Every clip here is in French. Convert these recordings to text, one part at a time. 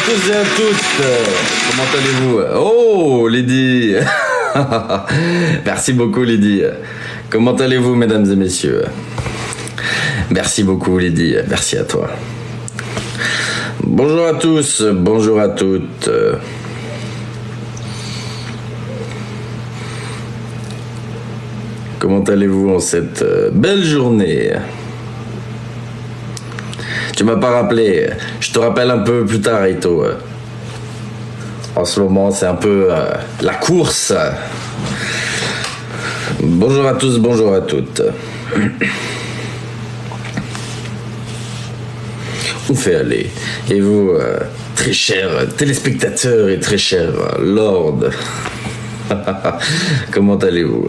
tous et à toutes. Comment allez-vous? Oh, Lydie. Merci beaucoup, Lydie. Comment allez-vous, mesdames et messieurs? Merci beaucoup, Lydie. Merci à toi. Bonjour à tous, bonjour à toutes. Comment allez-vous en cette belle journée? Tu m'as pas rappelé, je te rappelle un peu plus tard, Aito. En ce moment, c'est un peu la course. Bonjour à tous, bonjour à toutes. On fait aller. Et vous, très chers téléspectateurs et très chers lords, comment allez-vous?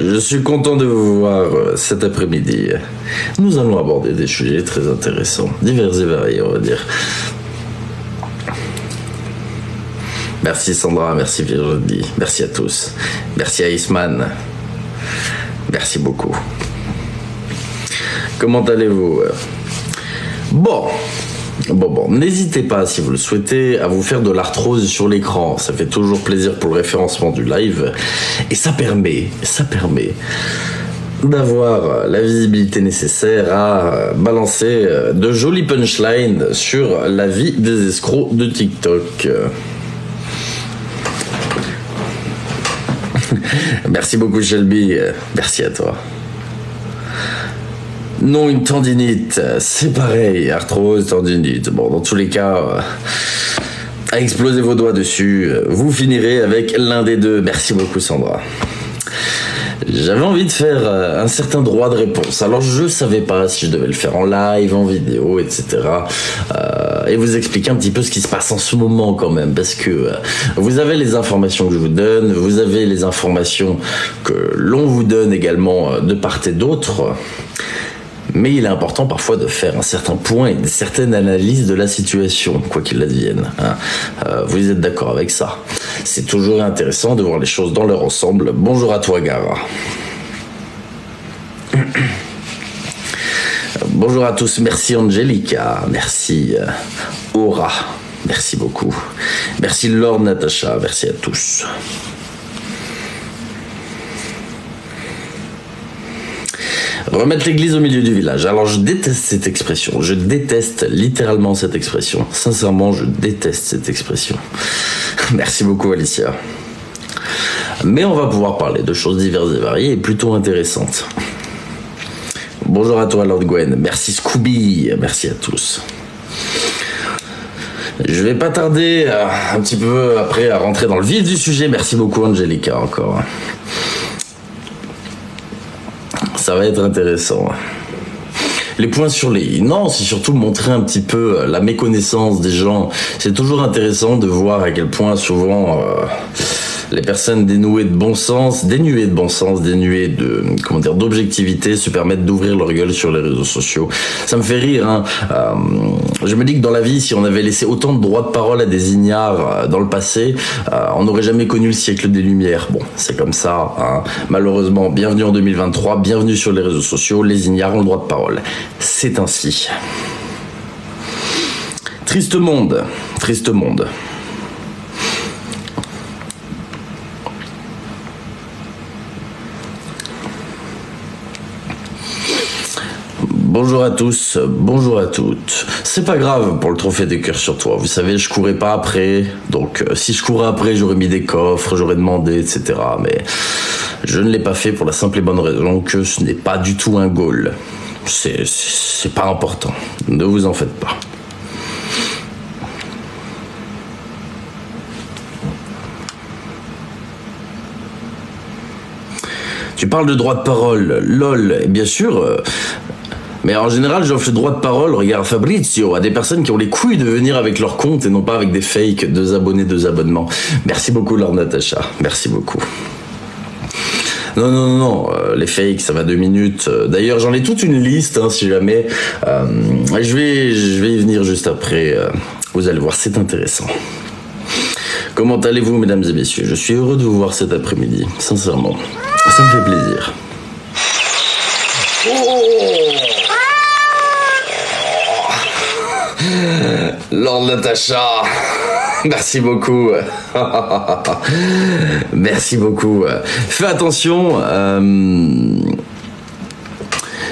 Je suis content de vous voir cet après-midi. Nous allons aborder des sujets très intéressants, divers et variés, on va dire. Merci Sandra, merci Virginie, merci à tous. Merci à Isman. Merci beaucoup. Comment allez-vous? Bon, n'hésitez pas, si vous le souhaitez, à vous faire de l'arthrose sur l'écran. Ça fait toujours plaisir pour le référencement du live. Et ça permet d'avoir la visibilité nécessaire à balancer de jolis punchlines sur la vie des escrocs de TikTok. Merci beaucoup Shelby, merci à toi. Non, une tendinite, c'est pareil, arthrose, tendinite. Bon, dans tous les cas, à exploser vos doigts dessus, vous finirez avec l'un des deux. Merci beaucoup Sandra. J'avais envie de faire un certain droit de réponse. Alors je savais pas si je devais le faire en live, en vidéo, etc. Et vous expliquer un petit peu ce qui se passe en ce moment quand même. Parce que vous avez les informations que je vous donne, vous avez les informations que l'on vous donne également de part et d'autre. Mais il est important parfois de faire un certain point et une certaine analyse de la situation, quoi qu'il advienne. Vous êtes d'accord avec ça? C'est toujours intéressant de voir les choses dans leur ensemble. Bonjour à toi, Gara. Bonjour à tous. Merci, Angelica. Merci, Aura. Merci beaucoup. Merci, Lord Natacha. Merci à tous. Remettre l'église au milieu du village. Alors je déteste cette expression. Je déteste littéralement cette expression. Sincèrement, je déteste cette expression. Merci beaucoup Alicia. Mais on va pouvoir parler de choses diverses et variées et plutôt intéressantes. Bonjour à toi Lord Gwen. Merci Scooby. Merci à tous. Je vais pas tarder un petit peu après à rentrer dans le vif du sujet. Merci beaucoup Angelica encore. Ça va être intéressant. Les points sur les i. Non, c'est surtout montrer un petit peu la méconnaissance des gens. C'est toujours intéressant de voir à quel point souvent les personnes dénuées de bon sens, dénuées de d'objectivité se permettent d'ouvrir leur gueule sur les réseaux sociaux. Ça me fait rire. Hein. Je me dis que dans la vie, si on avait laissé autant de droits de parole à des ignares dans le passé, on n'aurait jamais connu le siècle des Lumières. Bon, c'est comme ça. Hein. Malheureusement, bienvenue en 2023, bienvenue sur les réseaux sociaux. Les ignares ont le droit de parole. C'est ainsi. Triste monde, triste monde. Bonjour à tous, bonjour à toutes. C'est pas grave pour le trophée des cœurs sur toi. Vous savez, je courais pas après. Donc, si je courais après, j'aurais mis des coffres, j'aurais demandé, etc. Mais je ne l'ai pas fait pour la simple et bonne raison que ce n'est pas du tout un goal. C'est pas important. Ne vous en faites pas. Tu parles de droit de parole, lol, et bien sûr... Mais en général, j'offre le droit de parole, regarde Fabrizio, à des personnes qui ont les couilles de venir avec leur compte et non pas avec des fakes, 2 abonnés, 2 abonnements. Merci beaucoup, Lord Natacha. Merci beaucoup. Non, les fakes, ça va 2 minutes. D'ailleurs, j'en ai toute une liste, hein, si jamais. Je vais y venir juste après. Vous allez voir, c'est intéressant. Comment allez-vous, mesdames et messieurs? Je suis heureux de vous voir cet après-midi, sincèrement. Ça me fait plaisir. Lord Natacha, merci beaucoup. Merci beaucoup. Fais attention.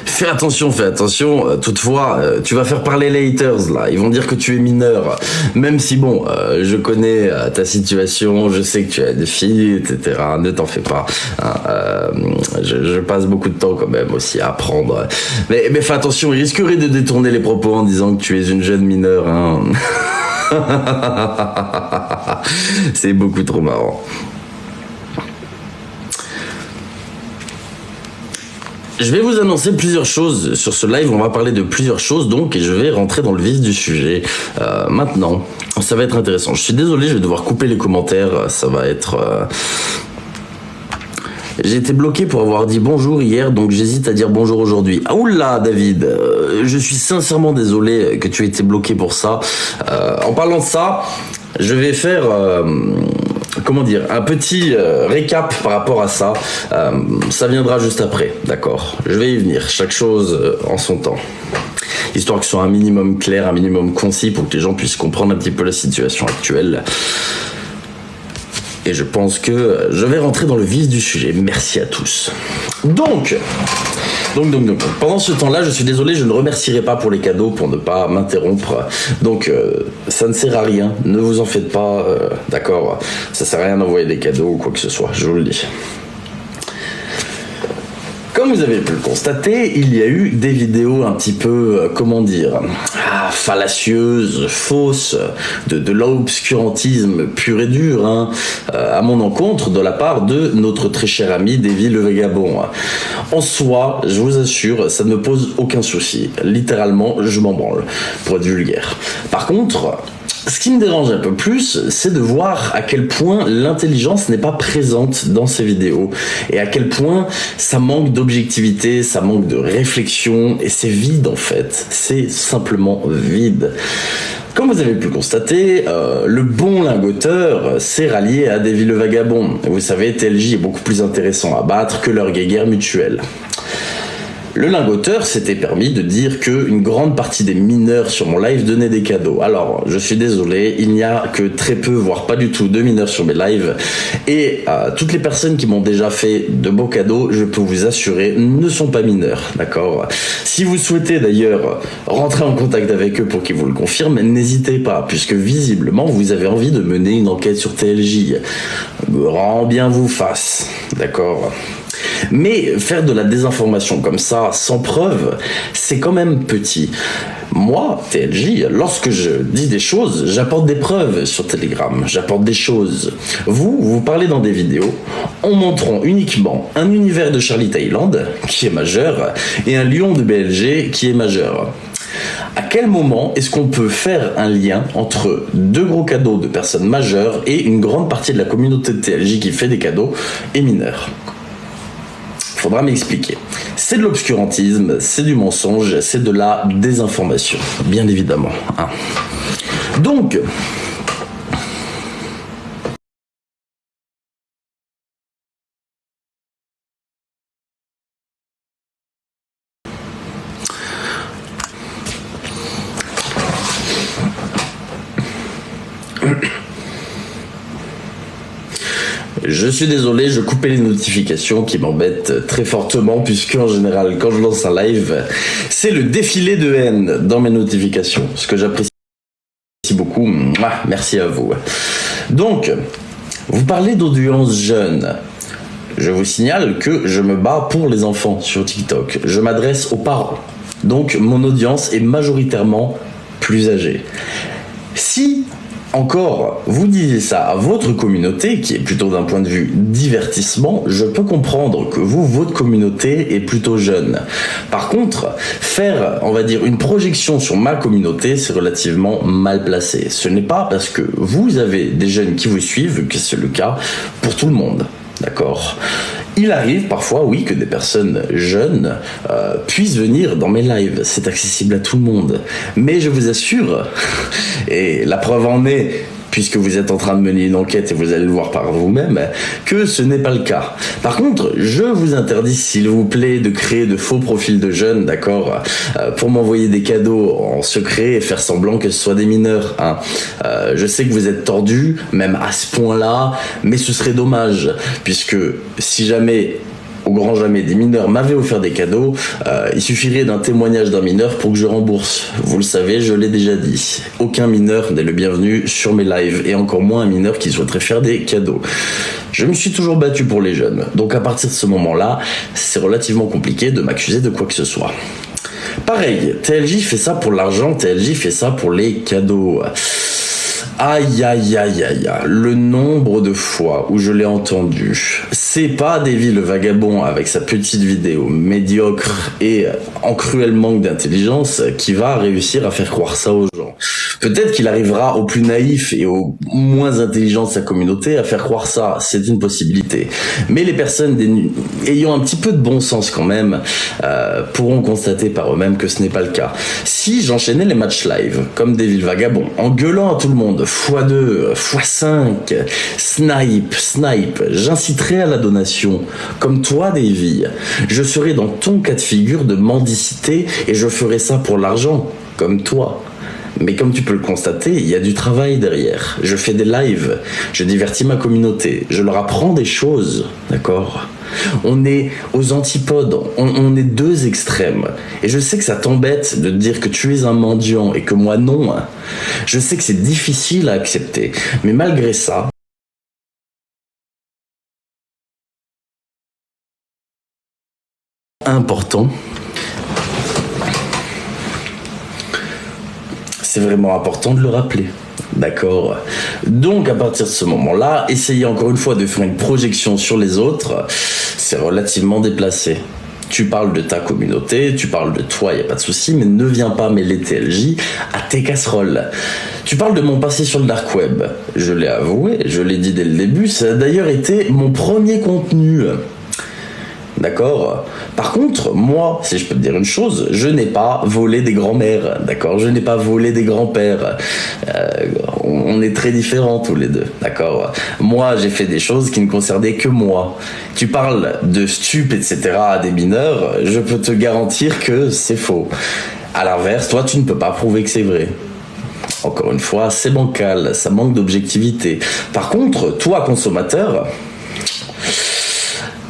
Fais attention. Toutefois, tu vas faire parler les haters là. Ils vont dire que tu es mineur. Même si bon, je connais ta situation, je sais que tu as des filles, etc. Ne t'en fais pas. Hein, je passe beaucoup de temps quand même aussi à apprendre. Mais fais attention, il risquerait de détourner les propos en disant que tu es une jeune mineure. Hein. C'est beaucoup trop marrant. Je vais vous annoncer plusieurs choses sur ce live, on va parler de plusieurs choses donc, et je vais rentrer dans le vif du sujet. Maintenant, ça va être intéressant. Je suis désolé, je vais devoir couper les commentaires, ça va être... J'ai été bloqué pour avoir dit bonjour hier, donc j'hésite à dire bonjour aujourd'hui. Ah oula, David, je suis sincèrement désolé que tu aies été bloqué pour ça. En parlant de ça, je vais faire... comment dire, un petit récap par rapport à ça. Ça viendra juste après, d'accord? Je vais y venir, chaque chose en son temps. Histoire que ce soit un minimum clair, un minimum concis pour que les gens puissent comprendre un petit peu la situation actuelle. Et je pense que je vais rentrer dans le vif du sujet. Merci à tous. Donc, pendant ce temps-là, je suis désolé, je ne remercierai pas pour les cadeaux pour ne pas m'interrompre. Donc, ça ne sert à rien. Ne vous en faites pas, d'accord? Ça sert à rien d'envoyer des cadeaux ou quoi que ce soit, je vous le dis. Comme vous avez pu le constater, il y a eu des vidéos un petit peu, comment dire, fallacieuses, fausses, de l'obscurantisme pur et dur, hein, à mon encontre de la part de notre très cher ami Davy le Vagabond. En soi, je vous assure, ça ne me pose aucun souci. Littéralement, je m'en branle, pour être vulgaire. Par contre... ce qui me dérange un peu plus, c'est de voir à quel point l'intelligence n'est pas présente dans ces vidéos et à quel point ça manque d'objectivité, ça manque de réflexion et c'est vide en fait, c'est simplement vide. Comme vous avez pu le constater, le bon lingoteur s'est rallié à Davy le Vagabond. Vous savez, TLJ est beaucoup plus intéressant à battre que leur guéguerre mutuelle. Le lingoteur s'était permis de dire qu'une grande partie des mineurs sur mon live donnaient des cadeaux. Alors, je suis désolé, il n'y a que très peu, voire pas du tout, de mineurs sur mes lives. Et toutes les personnes qui m'ont déjà fait de beaux cadeaux, je peux vous assurer, ne sont pas mineurs, d'accord? Si vous souhaitez d'ailleurs rentrer en contact avec eux pour qu'ils vous le confirment, n'hésitez pas, puisque visiblement, vous avez envie de mener une enquête sur TLJ. Grand bien vous fasse, d'accord? Mais faire de la désinformation comme ça, sans preuve, c'est quand même petit. Moi, TLJ, lorsque je dis des choses, j'apporte des preuves sur Telegram, j'apporte des choses. Vous parlez dans des vidéos en montrant uniquement un univers de Charlie Thaïlande, qui est majeur, et un lion de BLG, qui est majeur. À quel moment est-ce qu'on peut faire un lien entre deux gros cadeaux de personnes majeures et une grande partie de la communauté de TLJ qui fait des cadeaux et mineurs ? Faudra m'expliquer. C'est de l'obscurantisme, c'est du mensonge, c'est de la désinformation, bien évidemment. Hein. Donc, je suis désolé, je coupais les notifications qui m'embêtent très fortement puisque en général, quand je lance un live, c'est le défilé de haine dans mes notifications, ce que j'apprécie beaucoup. Merci à vous. Donc, vous parlez d'audience jeune. Je vous signale que je me bats pour les enfants sur TikTok. Je m'adresse aux parents. Donc, mon audience est majoritairement plus âgée. Si... encore, vous disiez ça à votre communauté, qui est plutôt d'un point de vue divertissement, je peux comprendre que vous, votre communauté est plutôt jeune. Par contre, faire, on va dire, une projection sur ma communauté, c'est relativement mal placé. Ce n'est pas parce que vous avez des jeunes qui vous suivent que c'est le cas pour tout le monde. D'accord. Il arrive parfois, oui, que des personnes jeunes puissent venir dans mes lives. C'est accessible à tout le monde. Mais je vous assure, et la preuve en est puisque vous êtes en train de mener une enquête et vous allez le voir par vous-même, que ce n'est pas le cas. Par contre, je vous interdis, s'il vous plaît, de créer de faux profils de jeunes, d'accord, pour m'envoyer des cadeaux en secret et faire semblant que ce soit des mineurs. Hein. Je sais que vous êtes tordus, même à ce point-là, mais ce serait dommage, puisque si jamais, au grand jamais, des mineurs m'avaient offert des cadeaux, il suffirait d'un témoignage d'un mineur pour que je rembourse. Vous le savez, je l'ai déjà dit. Aucun mineur n'est le bienvenu sur mes lives, et encore moins un mineur qui souhaiterait faire des cadeaux. Je me suis toujours battu pour les jeunes, donc à partir de ce moment-là, c'est relativement compliqué de m'accuser de quoi que ce soit. Pareil, TLJ fait ça pour l'argent, TLJ fait ça pour les cadeaux. Aïe aïe aïe aïe aïe, le nombre de fois où je l'ai entendu. C'est pas Davy le vagabond avec sa petite vidéo médiocre et en cruel manque d'intelligence qui va réussir à faire croire ça aux gens. Peut-être qu'il arrivera au plus naïf et au moins intelligent de sa communauté à faire croire ça, c'est une possibilité. Mais les personnes ayant un petit peu de bon sens quand même pourront constater par eux-mêmes que ce n'est pas le cas. Si j'enchaînais les matchs live comme Davy le vagabond en gueulant à tout le monde x2, x5, snipe, j'inciterai à la donation. Comme toi, Davy, je serai dans ton cas de figure de mendicité et je ferai ça pour l'argent, comme toi. Mais comme tu peux le constater, il y a du travail derrière. Je fais des lives, je divertis ma communauté, je leur apprends des choses, d'accord ? On est aux antipodes, on est deux extrêmes. Et je sais que ça t'embête de te dire que tu es un mendiant et que moi non. Je sais que c'est difficile à accepter, mais malgré ça, important, c'est vraiment important de le rappeler. D'accord. Donc à partir de ce moment-là, essayer encore une fois de faire une projection sur les autres, c'est relativement déplacé. Tu parles de ta communauté, tu parles de toi, y a pas de souci, mais ne viens pas mêler TLJ à tes casseroles. Tu parles de mon passé sur le dark web. Je l'ai avoué, je l'ai dit dès le début, ça a d'ailleurs été mon premier contenu. D'accord. Par contre, moi, si je peux te dire une chose, je n'ai pas volé des grands-mères, d'accord. Je n'ai pas volé des grands-pères. On est très différents tous les deux, d'accord. Moi, j'ai fait des choses qui ne concernaient que moi. Tu parles de stup, etc. à des mineurs, je peux te garantir que c'est faux. À l'inverse, toi, tu ne peux pas prouver que c'est vrai. Encore une fois, c'est bancal, ça manque d'objectivité. Par contre, toi, consommateur,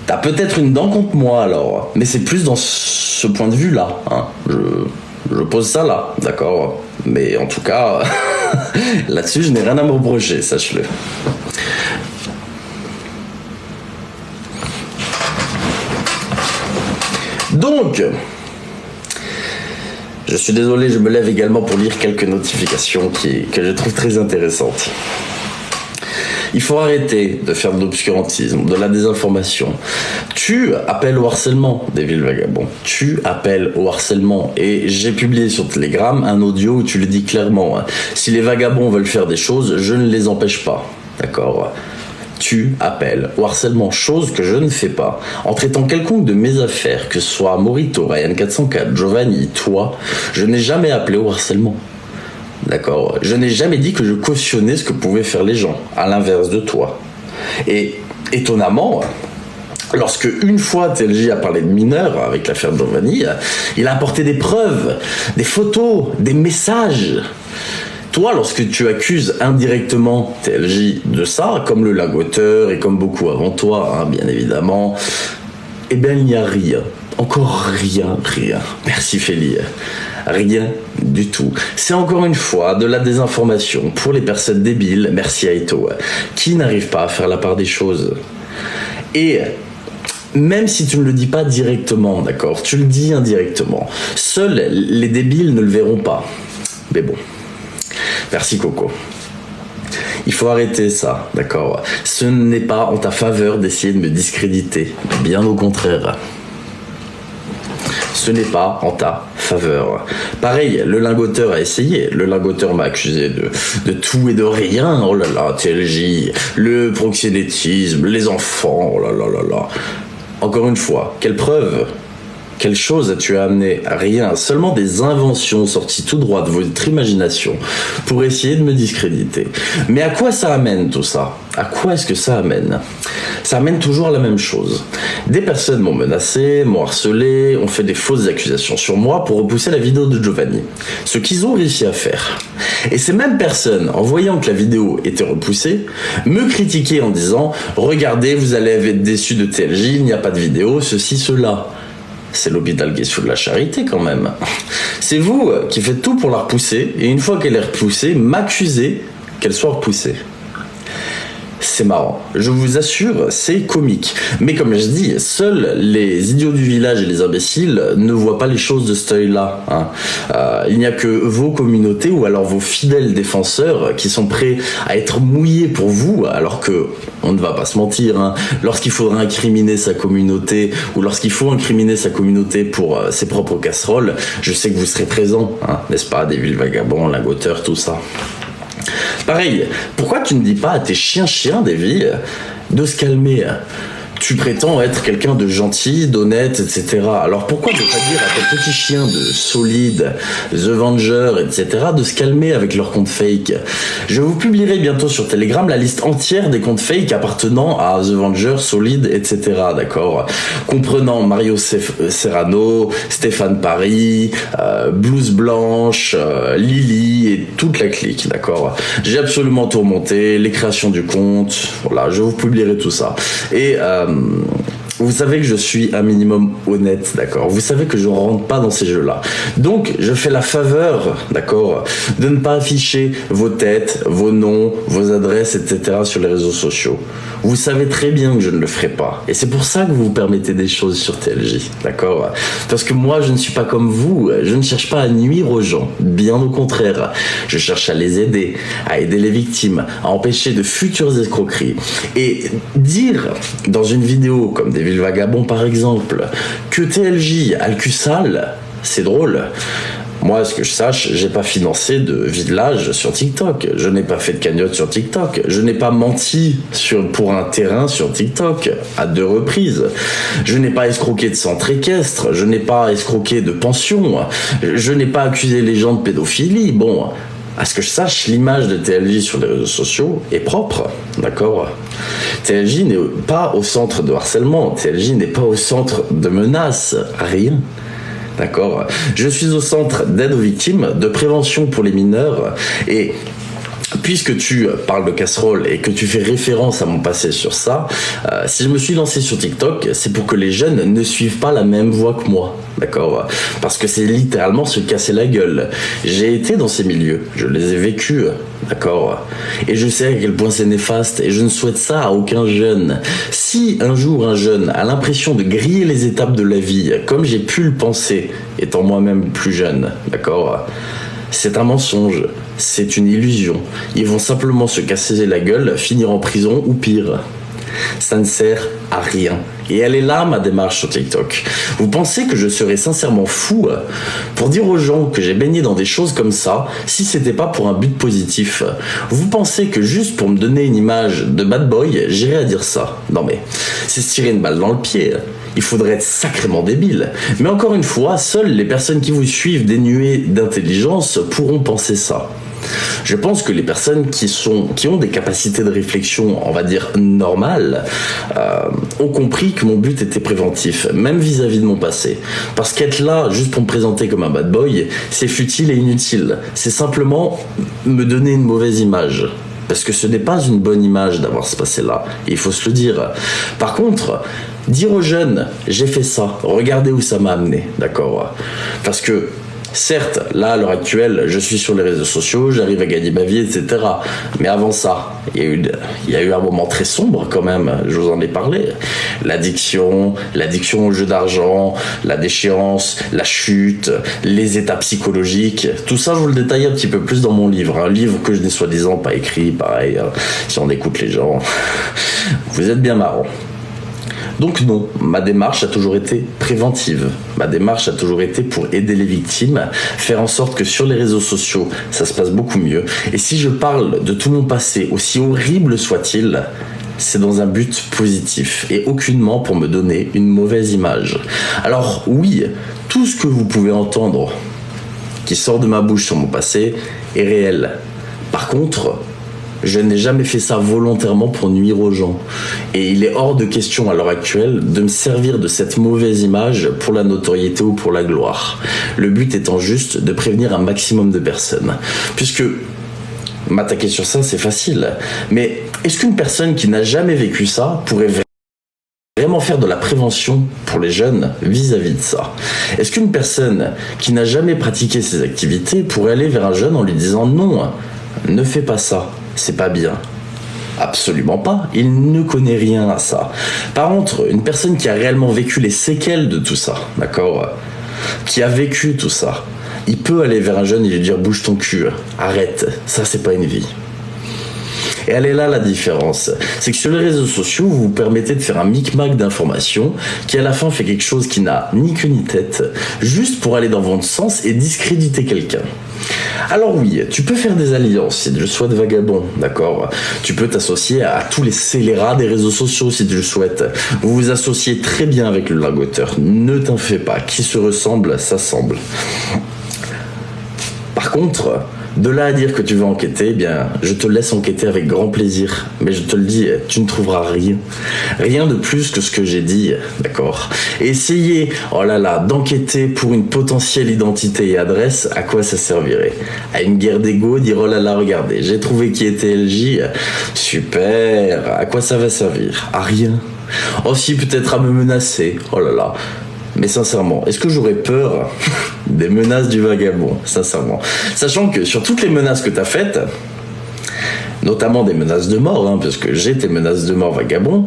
t'as peut-être une dent contre moi alors, mais c'est plus dans ce point de vue-là. Hein. Je pose ça là, d'accord. Mais en tout cas, là-dessus, je n'ai rien à me reprocher, sache-le. Donc, je suis désolé, je me lève également pour lire quelques notifications que je trouve très intéressantes. Il faut arrêter de faire de l'obscurantisme, de la désinformation. Tu appelles au harcèlement, Davy le vagabond. Tu appelles au harcèlement. Et j'ai publié sur Telegram un audio où tu le dis clairement. Si les vagabonds veulent faire des choses, je ne les empêche pas. D'accord ? Tu appelles au harcèlement, chose que je ne fais pas. En traitant quelconque de mes affaires, que ce soit Morito, Ryan 404, Giovanni, toi, je n'ai jamais appelé au harcèlement. D'accord. Je n'ai jamais dit que je cautionnais ce que pouvaient faire les gens, à l'inverse de toi. Et étonnamment, lorsque une fois TLJ a parlé de mineurs avec l'affaire Giovanni, il a apporté des preuves, des photos, des messages. Toi, lorsque tu accuses indirectement TLJ de ça, comme le lagoteur et comme beaucoup avant toi, hein, bien évidemment, eh bien il n'y a rien. Encore rien. Merci Félie. Rien du tout. C'est encore une fois de la désinformation pour les personnes débiles, merci Aito, qui n'arrivent pas à faire la part des choses. Et même si tu ne le dis pas directement, d'accord, tu le dis indirectement. Seuls les débiles ne le verront pas. Mais bon. Merci Coco. Il faut arrêter ça, d'accord. Ce n'est pas en ta faveur d'essayer de me discréditer. Bien au contraire. Ce n'est pas en ta faveur. Pareil, le lingoteur a essayé. Le lingoteur m'a accusé de tout et de rien. Oh là là, TLJ, le proxénétisme, les enfants, oh là là là là. Encore une fois, quelle preuve ? Quelle chose tu as amené? Rien, seulement des inventions sorties tout droit de votre imagination pour essayer de me discréditer. Mais à quoi ça amène tout ça? À quoi est-ce que ça amène? Ça amène toujours à la même chose. Des personnes m'ont menacé, m'ont harcelé, ont fait des fausses accusations sur moi pour repousser la vidéo de Giovanni. Ce qu'ils ont réussi à faire. Et ces mêmes personnes, en voyant que la vidéo était repoussée, me critiquaient en disant « Regardez, vous allez être déçus de TLJ, il n'y a pas de vidéo, ceci, cela ». C'est l'hôpital qui est sous de la charité quand même. C'est vous qui faites tout pour la repousser, et une fois qu'elle est repoussée, m'accusez qu'elle soit repoussée. C'est marrant, je vous assure, c'est comique. Mais comme je dis, seuls les idiots du village et les imbéciles ne voient pas les choses de cet œil-là. Il n'y a que vos communautés ou alors vos fidèles défenseurs qui sont prêts à être mouillés pour vous, alors que, on ne va pas se mentir, lorsqu'il faudra incriminer sa communauté ou lorsqu'il faut incriminer sa communauté pour ses propres casseroles, je sais que vous serez présents, n'est-ce pas, des villes vagabonds, lingoteurs, tout ça. Pareil, pourquoi tu ne dis pas à tes chiens Davy de se calmer? Tu prétends être quelqu'un de gentil, d'honnête, etc. Alors pourquoi ne pas dire à tes petits chiens de Solide, The Venger, etc. de se calmer avec leurs comptes fake? Je vous publierai bientôt sur Telegram la liste entière des comptes fake appartenant à The Venger, Solide, etc. D'accord? Comprenant Mario Serrano, Stéphane Paris, Blouse Blanche, Lily et toute la clique, d'accord? J'ai absolument tout remonté, les créations du compte, voilà, je vous publierai tout ça. Et vous savez que je suis un minimum honnête, d'accord? Vous savez que je ne rentre pas dans ces jeux-là. Donc, je fais la faveur, d'accord, de ne pas afficher vos têtes, vos noms, vos adresses, etc. sur les réseaux sociaux. Vous savez très bien que je ne le ferai pas. Et c'est pour ça que vous vous permettez des choses sur TLJ, d'accord? Parce que moi, je ne suis pas comme vous. Je ne cherche pas à nuire aux gens. Bien au contraire. Je cherche à les aider, à aider les victimes, à empêcher de futures escroqueries. Et dire dans une vidéo comme des villes vagabonds par exemple que TLJ a le cul sale, c'est drôle. Moi, à ce que je sache, j'ai pas financé de village sur TikTok. Je n'ai pas fait de cagnotte sur TikTok. Je n'ai pas menti pour un terrain sur TikTok à 2 reprises. Je n'ai pas escroqué de centre équestre. Je n'ai pas escroqué de pension. Je n'ai pas accusé les gens de pédophilie. Bon, à ce que je sache, l'image de TLJ sur les réseaux sociaux est propre, d'accord? TLJ n'est pas au centre de harcèlement. TLJ n'est pas au centre de menaces. Rien. D'accord. Je suis au centre d'aide aux victimes, de prévention pour les mineurs et puisque tu parles de casserole et que tu fais référence à mon passé sur ça, si je me suis lancé sur TikTok, c'est pour que les jeunes ne suivent pas la même voie que moi, d'accord? Parce que c'est littéralement se casser la gueule. J'ai été dans ces milieux, je les ai vécus, d'accord? Et je sais à quel point c'est néfaste et je ne souhaite ça à aucun jeune. Si un jour un jeune a l'impression de griller les étapes de la vie, comme j'ai pu le penser, étant moi-même plus jeune, d'accord? C'est un mensonge, c'est une illusion. Ils vont simplement se casser la gueule, finir en prison ou pire. Ça ne sert à rien. Et elle est là, ma démarche sur TikTok. Vous pensez que je serais sincèrement fou pour dire aux gens que j'ai baigné dans des choses comme ça si c'était pas pour un but positif? Vous pensez que juste pour me donner une image de bad boy, j'irais à dire ça? Non mais, c'est se tirer une balle dans le pied. Il faudrait être sacrément débile. Mais encore une fois, seules les personnes qui vous suivent dénuées d'intelligence pourront penser ça. Je pense que les personnes qui ont des capacités de réflexion, on va dire normales, ont compris que mon but était préventif, même vis-à-vis de mon passé. Parce qu'être là juste pour me présenter comme un bad boy, c'est futile et inutile. C'est simplement me donner une mauvaise image. Parce que ce n'est pas une bonne image d'avoir ce passé-là. Il faut se le dire. Par contre, dire aux jeunes, j'ai fait ça, regardez où ça m'a amené, d'accord? Parce que, certes, là, à l'heure actuelle, je suis sur les réseaux sociaux, j'arrive à gagner ma vie, etc. Mais avant ça, il y a eu un moment très sombre quand même, je vous en ai parlé. L'addiction au jeu d'argent, la déchéance, la chute, les états psychologiques. Tout ça, je vous le détaille un petit peu plus dans mon livre. Un livre que je n'ai soi-disant pas écrit, pareil, si on écoute les gens. Vous êtes bien marrants. Donc non, ma démarche a toujours été préventive. Ma démarche a toujours été pour aider les victimes, faire en sorte que sur les réseaux sociaux, ça se passe beaucoup mieux. Et si je parle de tout mon passé, aussi horrible soit-il, c'est dans un but positif et aucunement pour me donner une mauvaise image. Alors oui, tout ce que vous pouvez entendre qui sort de ma bouche sur mon passé est réel. Par contre, je n'ai jamais fait ça volontairement pour nuire aux gens. Et il est hors de question à l'heure actuelle de me servir de cette mauvaise image pour la notoriété ou pour la gloire. Le but étant juste de prévenir un maximum de personnes. Puisque m'attaquer sur ça, c'est facile. Mais est-ce qu'une personne qui n'a jamais vécu ça pourrait vraiment faire de la prévention pour les jeunes vis-à-vis de ça? Est-ce qu'une personne qui n'a jamais pratiqué ces activités pourrait aller vers un jeune en lui disant non, ne fais pas ça, c'est pas bien? Absolument pas, il ne connaît rien à ça. Par contre, une personne qui a réellement vécu les séquelles de tout ça, d'accord, qui a vécu tout ça, il peut aller vers un jeune et lui dire bouge ton cul, arrête, ça c'est pas une vie. Et elle est là la différence. C'est que sur les réseaux sociaux, vous vous permettez de faire un micmac d'informations qui à la fin fait quelque chose qui n'a ni queue ni tête, juste pour aller dans votre sens et discréditer quelqu'un. Alors oui, tu peux faire des alliances si tu le souhaites, vagabond, d'accord? Tu peux t'associer à tous les scélérats des réseaux sociaux si tu le souhaites. Vous vous associez très bien avec le lingoteur, ne t'en fais pas, qui se ressemble, s'assemble. Par contre, de là à dire que tu veux enquêter, eh bien, je te laisse enquêter avec grand plaisir. Mais je te le dis, tu ne trouveras rien. Rien de plus que ce que j'ai dit, d'accord? Et essayer, oh là là, d'enquêter pour une potentielle identité et adresse, à quoi ça servirait? À une guerre d'ego, dire oh là là, regardez, j'ai trouvé qui était LJ, super, à quoi ça va servir? À rien. Oh si, peut-être à me menacer, oh là là. Mais sincèrement, est-ce que j'aurais peur des menaces du vagabond? Sincèrement. Sachant que sur toutes les menaces que tu as faites, notamment des menaces de mort, parce que j'ai tes menaces de mort, vagabond,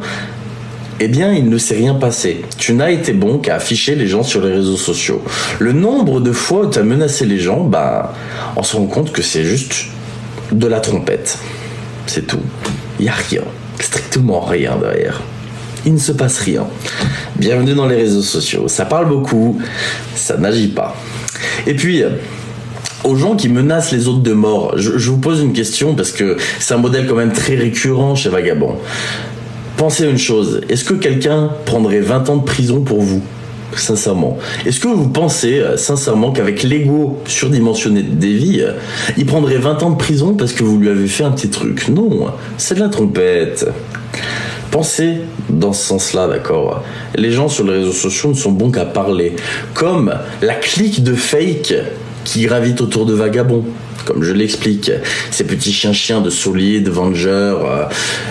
eh bien, il ne s'est rien passé. Tu n'as été bon qu'à afficher les gens sur les réseaux sociaux. Le nombre de fois où tu as menacé les gens, on se rend compte que c'est juste de la trompette. C'est tout. Il n'y a rien. Strictement rien derrière. Il ne se passe rien. Bienvenue dans les réseaux sociaux. Ça parle beaucoup, ça n'agit pas. Et puis, aux gens qui menacent les autres de mort, je vous pose une question parce que c'est un modèle quand même très récurrent chez Vagabond. Pensez à une chose, est-ce que quelqu'un prendrait 20 ans de prison pour vous ? Sincèrement. Est-ce que vous pensez sincèrement qu'avec l'ego surdimensionné de Davy, il prendrait 20 ans de prison parce que vous lui avez fait un petit truc ? Non, c'est de la trompette. Pensez dans ce sens-là, d'accord? Les gens sur les réseaux sociaux ne sont bons qu'à parler. Comme la clique de fake qui gravite autour de Vagabond. Comme je l'explique, ces petits chiens de Solier, de Venger,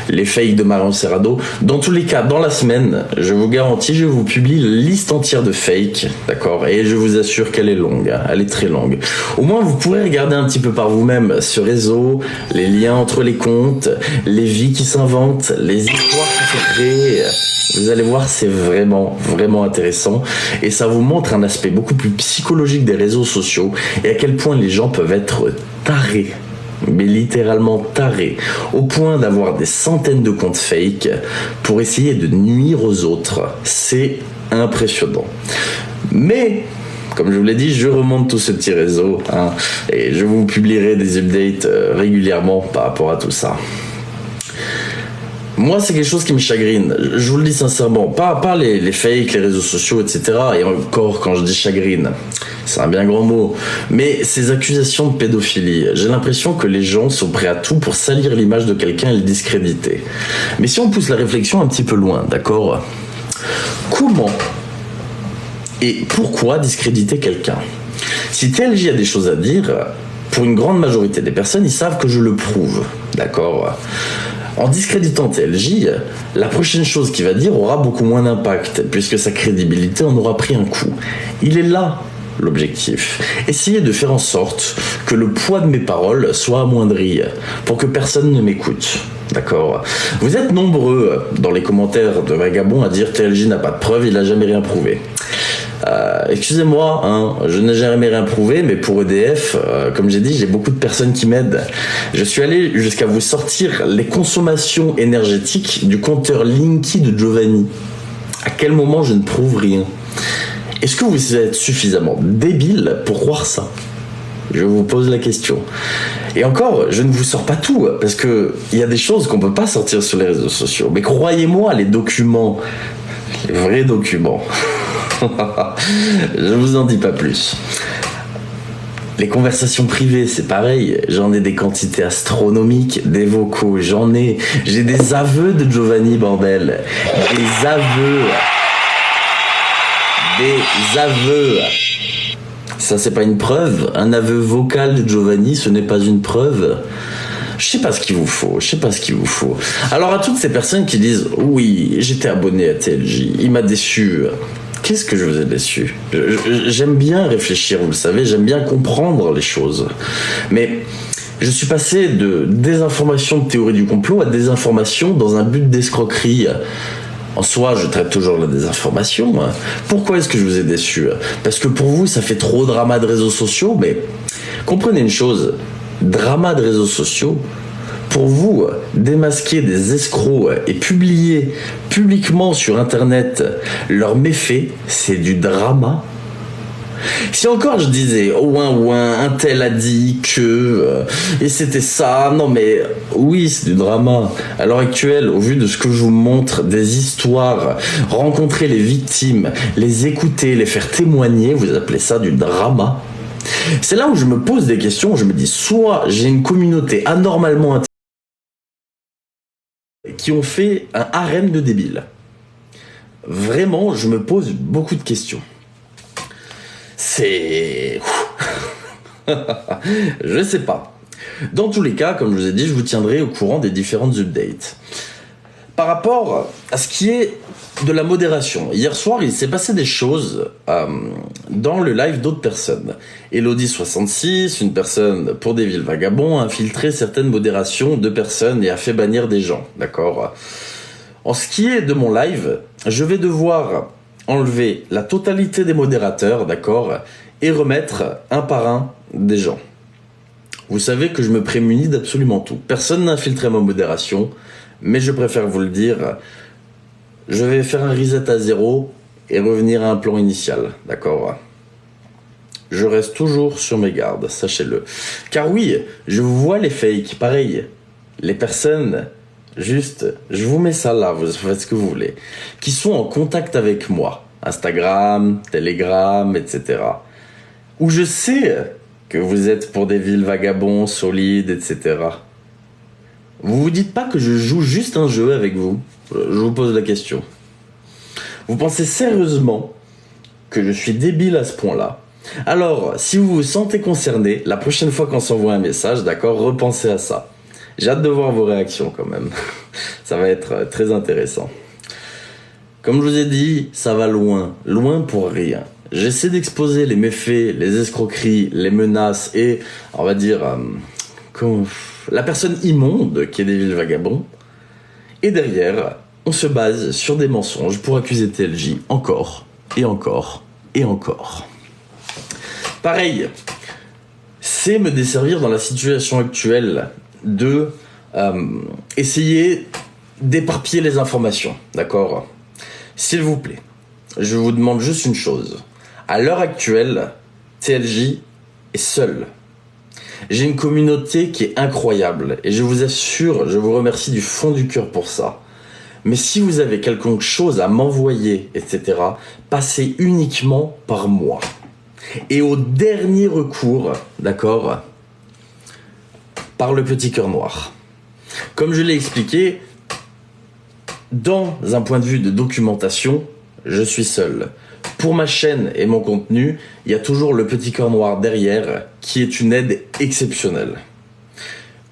les fakes de Marion Serrano. Dans tous les cas, dans la semaine, je vous garantis, je vous publie la liste entière de fakes, d'accord? Et je vous assure qu'elle est longue, elle est très longue. Au moins, vous pourrez regarder un petit peu par vous-même ce réseau, les liens entre les comptes, les vies qui s'inventent, les histoires qui se créent. Vous allez voir, c'est vraiment, vraiment intéressant. Et ça vous montre un aspect beaucoup plus psychologique des réseaux sociaux et à quel point les gens peuvent être tarés, mais littéralement tarés, au point d'avoir des centaines de comptes fake pour essayer de nuire aux autres. C'est impressionnant. Mais, comme je vous l'ai dit, je remonte tout ce petit réseau, et je vous publierai des updates régulièrement par rapport à tout ça. Moi, c'est quelque chose qui me chagrine. Je vous le dis sincèrement. Pas les fakes, les réseaux sociaux, etc. Et encore, quand je dis chagrine, c'est un bien grand mot. Mais ces accusations de pédophilie, j'ai l'impression que les gens sont prêts à tout pour salir l'image de quelqu'un et le discréditer. Mais si on pousse la réflexion un petit peu loin, d'accord ? Comment et pourquoi discréditer quelqu'un ? Si TLJ a des choses à dire, pour une grande majorité des personnes, ils savent que je le prouve, d'accord ? En discréditant TLJ, la prochaine chose qu'il va dire aura beaucoup moins d'impact, puisque sa crédibilité en aura pris un coup. Il est là l'objectif. Essayez de faire en sorte que le poids de mes paroles soit amoindri, pour que personne ne m'écoute. D'accord. Vous êtes nombreux dans les commentaires de Vagabond à dire TLJ n'a pas de preuves, il n'a jamais rien prouvé. Excusez-moi, je n'ai jamais rien prouvé, mais pour EDF, comme j'ai dit, j'ai beaucoup de personnes qui m'aident. Je suis allé jusqu'à vous sortir les consommations énergétiques du compteur Linky de Giovanni. À quel moment je ne prouve rien ? Est-ce que vous êtes suffisamment débile pour croire ça ? Je vous pose la question. Et encore, je ne vous sors pas tout, parce que il y a des choses qu'on peut pas sortir sur les réseaux sociaux. Mais croyez-moi, les documents, les vrais documents, je vous en dis pas plus. Les conversations privées, c'est pareil. J'en ai des quantités astronomiques, des vocaux, j'ai des aveux de Giovanni, bordel. Des aveux. Des aveux. Ça, c'est pas une preuve. Un aveu vocal de Giovanni, ce n'est pas une preuve. Je sais pas ce qu'il vous faut. Alors, à toutes ces personnes qui disent « Oui, j'étais abonné à TLJ, il m'a déçu. » Qu'est-ce que je vous ai déçu ? J'aime bien réfléchir, vous le savez, j'aime bien comprendre les choses. Mais je suis passé de désinformation de théorie du complot à désinformation dans un but d'escroquerie. En soi, je traite toujours la désinformation. Pourquoi est-ce que je vous ai déçu ? Parce que pour vous, ça fait trop drama de réseaux sociaux, mais comprenez une chose, drama de réseaux sociaux, pour vous, démasquer des escrocs et publier publiquement sur Internet leurs méfaits, c'est du drama. Si encore je disais, un tel a dit que, et c'était ça, non mais oui, c'est du drama. À l'heure actuelle, au vu de ce que je vous montre, des histoires, rencontrer les victimes, les écouter, les faire témoigner, vous appelez ça du drama. C'est là où je me pose des questions, je me dis, soit j'ai une communauté anormalement intelligente qui ont fait un harem de débiles. Vraiment, je me pose beaucoup de questions. C'est... je sais pas. Dans tous les cas, comme je vous ai dit, je vous tiendrai au courant des différentes updates. Par rapport à ce qui est de la modération, hier soir, il s'est passé des choses dans le live d'autres personnes. Elodie66, une personne pour des villes vagabonds, a infiltré certaines modérations de personnes et a fait bannir des gens, d'accord ? En ce qui est de mon live, je vais devoir enlever la totalité des modérateurs, d'accord, et remettre un par un des gens. Vous savez que je me prémunis d'absolument tout. Personne n'a infiltré ma modération, mais je préfère vous le dire, je vais faire un reset à 0 et revenir à un plan initial, d'accord ? Je reste toujours sur mes gardes, sachez-le. Car oui, je vois les fakes, pareil, les personnes... Juste, je vous mets ça là, vous faites ce que vous voulez, qui sont en contact avec moi, Instagram, Telegram, etc. Où je sais que vous êtes pour des villes vagabonds, solides, etc. Vous vous dites pas que je joue juste un jeu avec vous ? Je vous pose la question. Vous pensez sérieusement que je suis débile à ce point-là ? Alors, si vous vous sentez concerné, la prochaine fois qu'on s'envoie un message, d'accord, repensez à ça. J'ai hâte de voir vos réactions quand même. Ça va être très intéressant. Comme je vous ai dit, ça va loin. Loin pour rien. J'essaie d'exposer les méfaits, les escroqueries, les menaces et, on va dire, la personne immonde qui est des villes vagabonds. Et derrière, on se base sur des mensonges pour accuser TLJ encore, et encore, et encore. Pareil, c'est me desservir dans la situation actuelle de essayer d'éparpiller les informations, d'accord ? S'il vous plaît, je vous demande juste une chose. À l'heure actuelle, TLJ est seul. J'ai une communauté qui est incroyable et je vous assure, je vous remercie du fond du cœur pour ça. Mais si vous avez quelque chose à m'envoyer, etc., passez uniquement par moi. Et au dernier recours, d'accord ? Par le petit cœur noir. Comme je l'ai expliqué, dans un point de vue de documentation, je suis seul. Pour ma chaîne et mon contenu, il y a toujours le petit cœur noir derrière, qui est une aide exceptionnelle.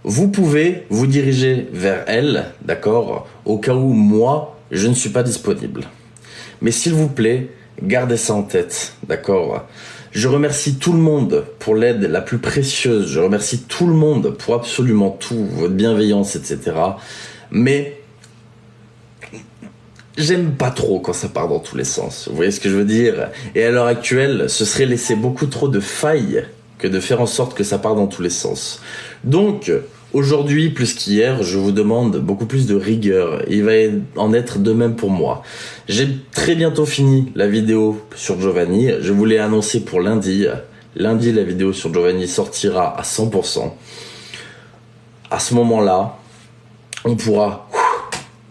Vous pouvez vous diriger vers elle, d'accord, au cas où moi, je ne suis pas disponible. Mais s'il vous plaît, gardez ça en tête, d'accord ? Je remercie tout le monde pour l'aide la plus précieuse. Je remercie tout le monde pour absolument tout, votre bienveillance, etc. Mais j'aime pas trop quand ça part dans tous les sens. Vous voyez ce que je veux dire ? Et à l'heure actuelle, ce serait laisser beaucoup trop de failles que de faire en sorte que ça parte dans tous les sens. Donc, aujourd'hui, plus qu'hier, je vous demande beaucoup plus de rigueur. Il va en être de même pour moi. J'ai très bientôt fini la vidéo sur Giovanni. Je vous l'ai annoncé pour lundi. lundi, la vidéo sur Giovanni sortira à 100%. À ce moment-là, on pourra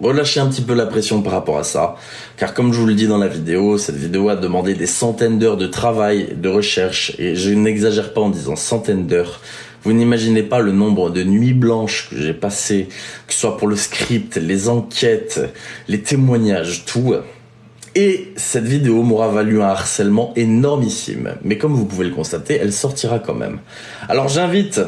relâcher un petit peu la pression par rapport à ça, car comme je vous le dis dans la vidéo, cette vidéo a demandé des centaines d'heures de travail, de recherche, et je n'exagère pas en disant centaines d'heures. Vous n'imaginez pas le nombre de nuits blanches que j'ai passées, que ce soit pour le script, les enquêtes, les témoignages, tout. Et cette vidéo m'aura valu un harcèlement énormissime, mais comme vous pouvez le constater, elle sortira quand même. Alors j'invite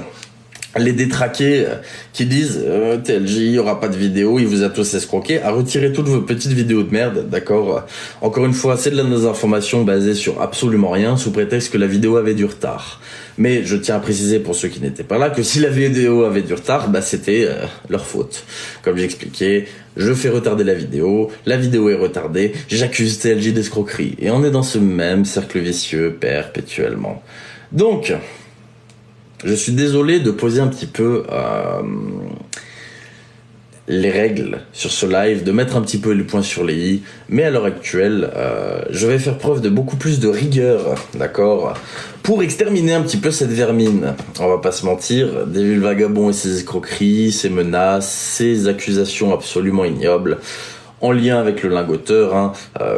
les détraqués qui disent TLJ, il n'y aura pas de vidéo, il vous a tous escroqué, à retirer toutes vos petites vidéos de merde, d'accord. Encore une fois, c'est de la désinformation basée sur absolument rien, sous prétexte que la vidéo avait du retard. Mais je tiens à préciser pour ceux qui n'étaient pas là que si la vidéo avait du retard, c'était leur faute. Comme j'expliquais, je fais retarder la vidéo est retardée, j'accuse TLJ d'escroquerie. Et on est dans ce même cercle vicieux perpétuellement. Donc, je suis désolé de poser un petit peu les règles sur ce live, de mettre un petit peu les points sur les i, mais à l'heure actuelle, je vais faire preuve de beaucoup plus de rigueur, d'accord, pour exterminer un petit peu cette vermine. On va pas se mentir, Devil Vagabond et ses escroqueries, ses menaces, ses accusations absolument ignobles, en lien avec le lingoteur,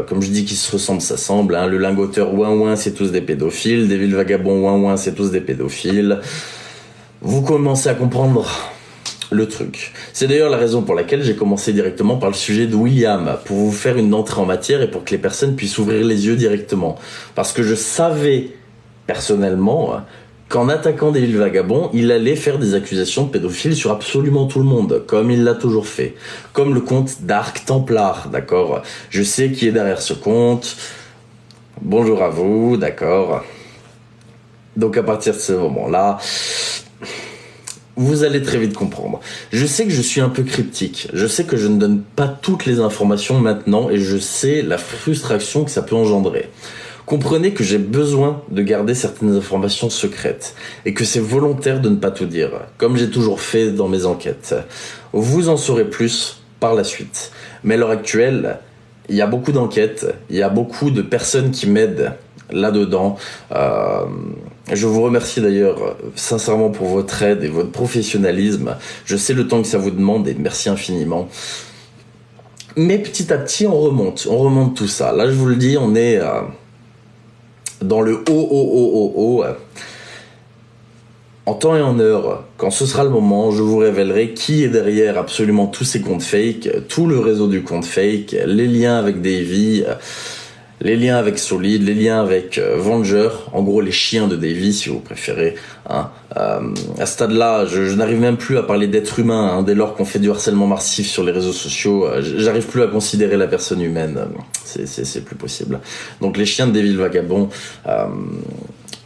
comme je dis qu'ils se ressemblent, s'assemblent, le lingoteur ouin c'est tous des pédophiles, Devil Vagabond ouin c'est tous des pédophiles. Vous commencez à comprendre le truc. C'est d'ailleurs la raison pour laquelle j'ai commencé directement par le sujet de William, pour vous faire une entrée en matière et pour que les personnes puissent ouvrir les yeux directement. Parce que je savais personnellement qu'en attaquant Devil Vagabond, il allait faire des accusations de pédophiles sur absolument tout le monde, comme il l'a toujours fait. Comme le compte Dark Templar, d'accord. Je sais qui est derrière ce compte. Bonjour à vous, d'accord. Donc à partir de ce moment-là, vous allez très vite comprendre. Je sais que je suis un peu cryptique. Je sais que je ne donne pas toutes les informations maintenant et je sais la frustration que ça peut engendrer. Comprenez que j'ai besoin de garder certaines informations secrètes et que c'est volontaire de ne pas tout dire, comme j'ai toujours fait dans mes enquêtes. Vous en saurez plus par la suite. Mais à l'heure actuelle, il y a beaucoup d'enquêtes, il y a beaucoup de personnes qui m'aident là-dedans. Je vous remercie d'ailleurs sincèrement pour votre aide et votre professionnalisme. Je sais le temps que ça vous demande et merci infiniment. Mais petit à petit, on remonte tout ça. Là, je vous le dis, on est dans le haut. En temps et en heure, quand ce sera le moment, je vous révélerai qui est derrière absolument tous ces comptes fake, tout le réseau du compte fake, les liens avec Davy, les liens avec Solid, les liens avec Venger, en gros les chiens de Davy si vous préférez. À ce stade-là, je n'arrive même plus à parler d'être humain, dès lors qu'on fait du harcèlement massif sur les réseaux sociaux, j'arrive plus à considérer la personne humaine, c'est plus possible. Donc les chiens de Devil Vagabond,